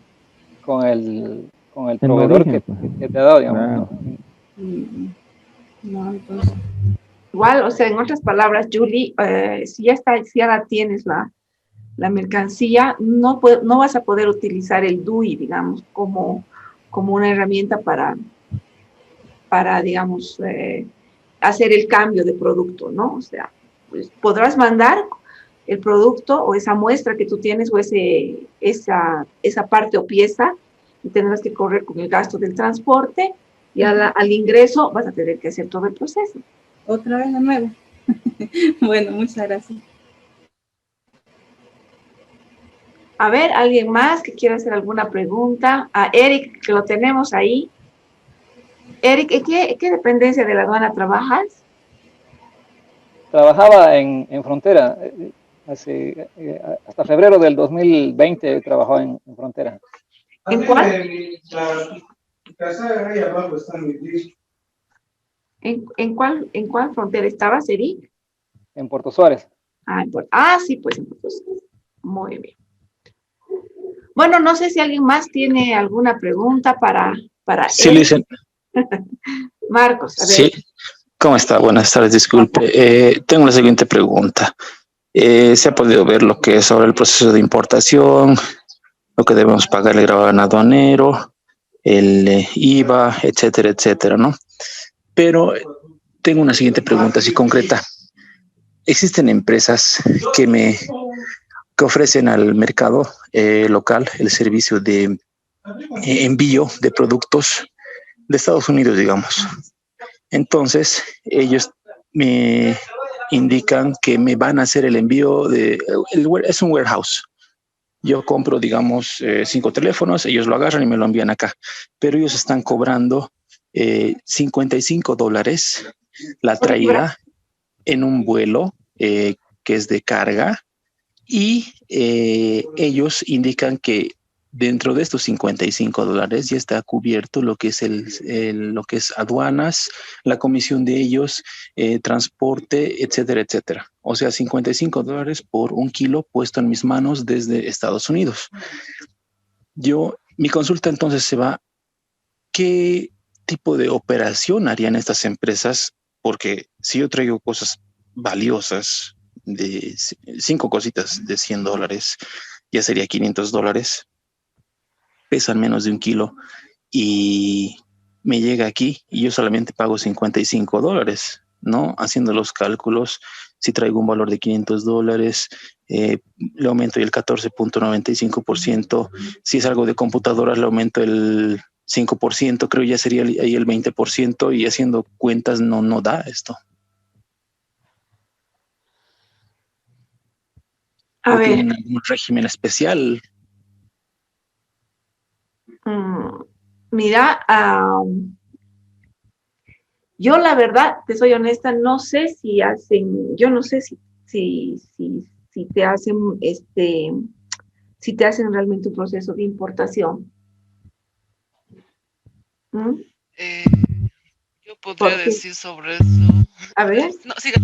En
proveedor
origen, pues.
que te ha dado, digamos,
Claro.
¿no?
No, entonces...
Igual, o sea, en otras palabras, Julie, si ya la tienes la mercancía, no vas a poder utilizar el DUI, digamos, como una herramienta para digamos, hacer el cambio de producto, ¿no? O sea, pues podrás mandar el producto o esa muestra que tú tienes o esa parte o pieza y tendrás que correr con el gasto del transporte y al ingreso vas a tener que hacer todo el proceso.
Otra vez de nuevo. Bueno, muchas gracias.
A ver, ¿alguien más que quiera hacer alguna pregunta? A Eric, que lo tenemos ahí. Eric, ¿en qué dependencia de la aduana trabajas?
Trabajaba en frontera, hasta febrero del 2020 trabajaba en frontera.
¿En cuál? ¿En cuál frontera estabas, Eric?
En Puerto Suárez.
Sí, pues en Puerto Suárez. Muy bien. Bueno, no sé si alguien más tiene alguna pregunta para
Sí,
Eric.
Licen.
Marcos, a ver.
Sí, ¿cómo está? Buenas tardes, disculpe. Tengo la siguiente pregunta. Se ha podido ver lo que es sobre el proceso de importación, lo que debemos pagar el gravamen aduanero, el IVA, etcétera, etcétera, ¿no? Pero tengo una siguiente pregunta así concreta. ¿Existen empresas que ofrecen al mercado local el servicio de envío de productos de Estados Unidos, digamos? Entonces, ellos me indican que me van a hacer el envío es un warehouse. Yo compro, digamos, 5 teléfonos, ellos lo agarran y me lo envían acá. Pero ellos están cobrando $55 la traída en un vuelo que es de carga y ellos indican que dentro de estos $55 ya está cubierto lo que es lo que es aduanas, la comisión de ellos, transporte, etcétera, etcétera. O sea, $55 por 1 kilo puesto en mis manos desde Estados Unidos. Mi consulta entonces se va, ¿qué tipo de operación harían estas empresas? Porque si yo traigo cosas valiosas de 5 cositas de $100, ya sería $500, pesan menos de 1 kilo y me llega aquí y yo solamente pago $55, ¿no? Haciendo los cálculos, si traigo un valor de $500, le aumento el 14.95%. Si es algo de computadoras, le aumento el 5%, creo ya sería ahí el 20%, y haciendo cuentas no da esto. ¿Tienen algún régimen especial?
Mira, yo la verdad, te soy honesta, no sé si hacen, yo no sé si te hacen si te hacen realmente un proceso de importación.
Yo podría decir sobre eso.
A ver.
No, siga.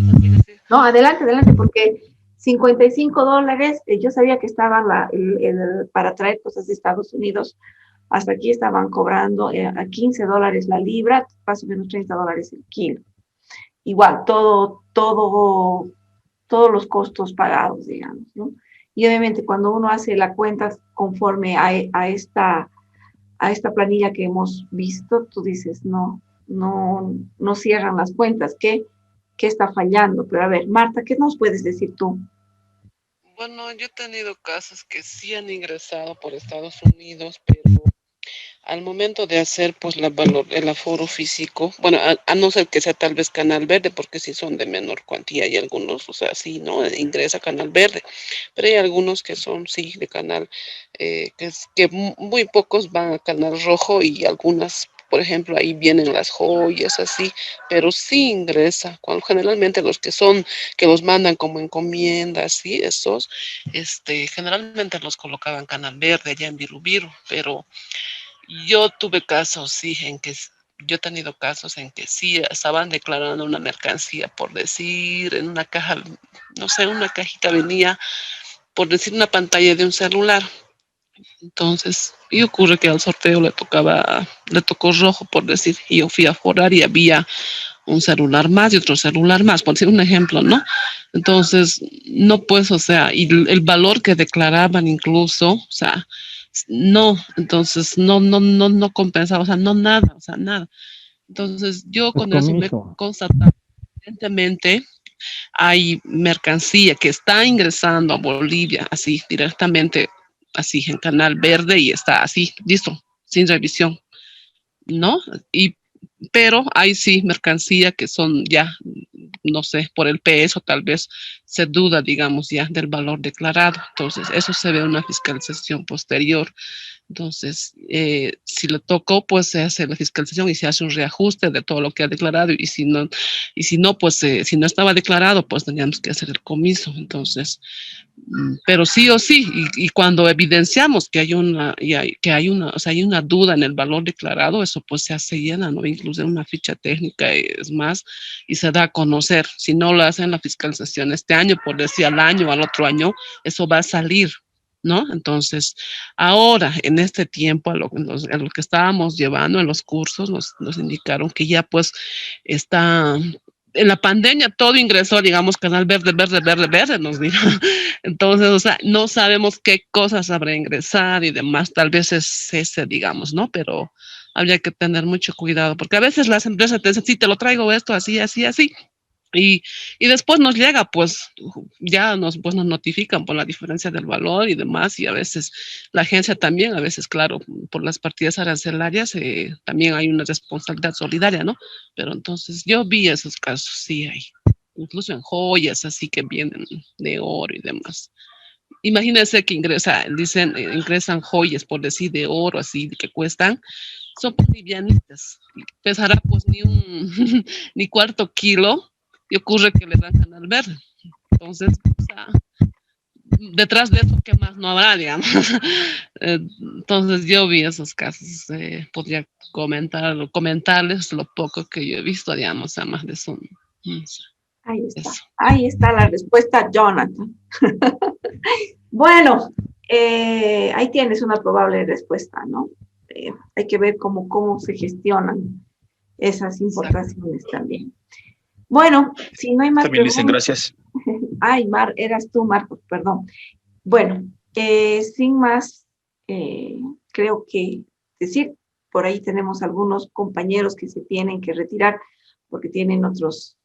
No, adelante, porque $55, yo sabía que estaba para traer cosas de Estados Unidos, hasta aquí estaban cobrando a $15 la libra, más o menos $30 el kilo. Igual, todos los costos pagados, digamos, ¿no? Y obviamente cuando uno hace la cuenta conforme a esta planilla que hemos visto, tú dices, no cierran las cuentas, ¿qué está fallando? Pero a ver, Marta, ¿qué nos puedes decir tú?
Bueno, yo he tenido casos que sí han ingresado por Estados Unidos, pero al momento de hacer pues el aforo físico, bueno, a no ser que sea tal vez Canal Verde, porque si son de menor cuantía y algunos, o sea, sí, ¿no? Ingresa Canal Verde, pero hay algunos que son, sí, de canal, que muy pocos van a Canal Rojo y algunas, por ejemplo, ahí vienen las joyas, así, pero sí ingresa, cuando generalmente los que son, que los mandan como encomienda, así, esos, generalmente los colocaban Canal Verde allá en Birubiru, pero yo tuve casos, sí, yo he tenido casos en que sí estaban declarando una mercancía, por decir, en una caja, no sé, una cajita venía, por decir, una pantalla de un celular. Entonces, y ocurre que al sorteo le tocó rojo, por decir, y yo fui a forar y había un celular más y otro celular más, por decir un ejemplo, ¿no? Entonces, no pues, o sea, y el valor que declaraban incluso, o sea, no, entonces no compensaba, o sea, no nada, o sea, nada. Entonces, yo
Es
con eso me he
comiso.
constatado, evidentemente, hay mercancía que está ingresando a Bolivia, así, directamente, así, en Canal Verde y está así, listo, sin revisión, ¿no? Y pero hay sí mercancía que son ya, no sé, por el peso tal vez se duda, digamos, ya del valor declarado. Entonces, eso se ve en una fiscalización posterior. Entonces, si le tocó, pues se hace la fiscalización y se hace un reajuste de todo lo que ha declarado y si no, pues si no estaba declarado, pues teníamos que hacer el comiso. Entonces, pero sí o sí, y cuando evidenciamos que o sea, hay una duda en el valor declarado, eso pues se llena, ¿no? Incluso en una ficha técnica, es más, y se da a conocer. Si no lo hacen la fiscalización este año, por decir al año o al otro año, eso va a salir, ¿no? Entonces, ahora, en este tiempo, a lo que estábamos llevando en los cursos, nos indicaron que ya pues está en la pandemia todo ingresó, digamos, Canal Verde, Verde, Verde, Verde, nos dijo. Entonces, o sea, no sabemos qué cosas habrá ingresado y demás, tal vez es ese, digamos, ¿no? Pero habría que tener mucho cuidado, porque a veces las empresas te dicen, sí, te lo traigo esto, así, así, así, y después nos llega, pues ya pues, nos notifican por la diferencia del valor y demás, y a veces la agencia también, a veces, claro, por las partidas arancelarias, también hay una responsabilidad solidaria, ¿no? Pero entonces yo vi esos casos, sí hay, incluso en joyas, así que vienen de oro y demás. Imagínense que dicen, ingresan joyas, por decir, de oro, así, que cuestan, son pues livianitas, pesará pues ni un, ni cuarto kilo, y ocurre que le dan Canal Verde. Entonces, o sea, detrás de eso, ¿qué más no habrá, digamos? Entonces, yo vi esos casos, podría comentarles lo poco que yo he visto, digamos, a más de eso.
Ahí está la respuesta, Jonathan. Bueno, ahí tienes una probable respuesta, ¿no? Hay que ver cómo se gestionan esas importaciones también. Bueno, si no hay más
También dicen
preguntas.
gracias.
Ay, eras tú, Marcos, perdón. Bueno, sin más, creo que decir, por ahí tenemos algunos compañeros que se tienen que retirar porque tienen otras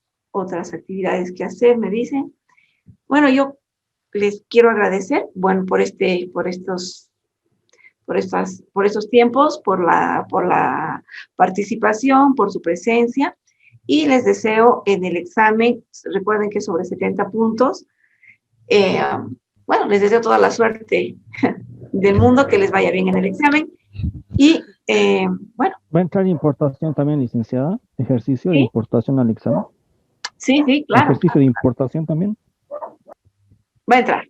actividades que hacer, me dicen. Bueno, yo les quiero agradecer, bueno, por estos tiempos, por la participación, por su presencia, y les deseo en el examen, recuerden que es sobre 70 puntos, bueno, les deseo toda la suerte del mundo, que les vaya bien en el examen, y bueno.
¿Va a entrar importación también, licenciada? ¿Ejercicio de
¿Sí?
importación al examen?
Sí, claro.
¿Ejercicio de importación también?
Va a entrar.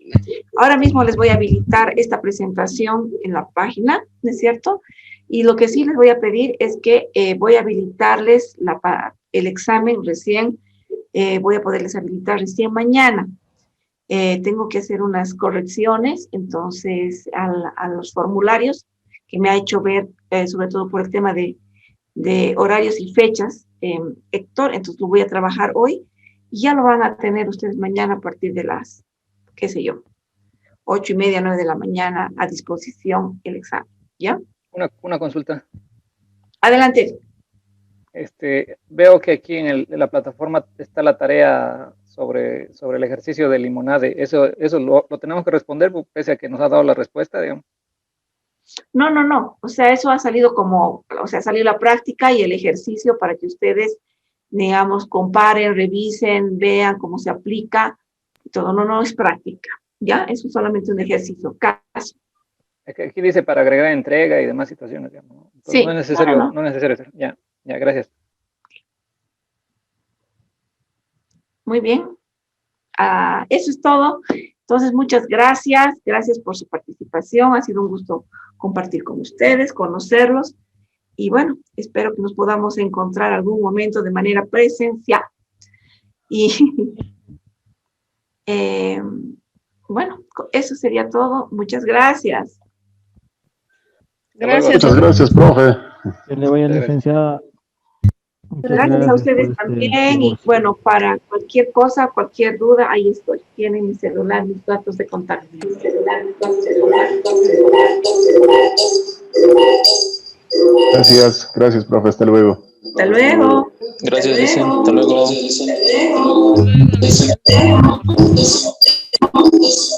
Ahora mismo les voy a habilitar esta presentación en la página, ¿no es cierto? Y lo que sí les voy a pedir es que voy a habilitarles el examen recién, voy a poderles habilitar recién mañana. Tengo que hacer unas correcciones, entonces, a los formularios que me ha hecho ver, sobre todo por el tema de horarios y fechas, Héctor, entonces lo voy a trabajar hoy y ya lo van a tener ustedes mañana a partir de las, qué sé yo, 8:30, 9 de la mañana a disposición el examen, ¿ya?
Una consulta.
Adelante.
Veo que aquí en la plataforma está la tarea sobre el ejercicio de limonade. Eso lo tenemos que responder, pese a que nos ha dado la respuesta, digamos.
No. O sea, eso ha salido ha salido la práctica y el ejercicio para que ustedes, digamos, comparen, revisen, vean cómo se aplica y todo. No es práctica, ¿ya? Eso es solamente un ejercicio, caso.
Aquí dice para agregar entrega y demás situaciones, digamos, ¿no? Entonces,
Sí.
No es necesario hacer. Ya, gracias.
Muy bien. Eso es todo. Entonces, muchas gracias. Gracias por su participación. Ha sido un gusto compartir con ustedes, conocerlos. Y bueno, espero que nos podamos encontrar algún momento de manera presencial. Y bueno, eso sería todo. Muchas gracias.
Gracias.
Muchas gracias, profe.
Que le vaya, licenciada. Muchas
Gracias a ustedes
por
también. Y bueno, para cualquier cosa, cualquier duda, ahí estoy. Tienen mi celular, mis datos de contacto.
Gracias, profe. Hasta luego.
Hasta luego.
Gracias, Licen. Hasta luego.
Hasta luego.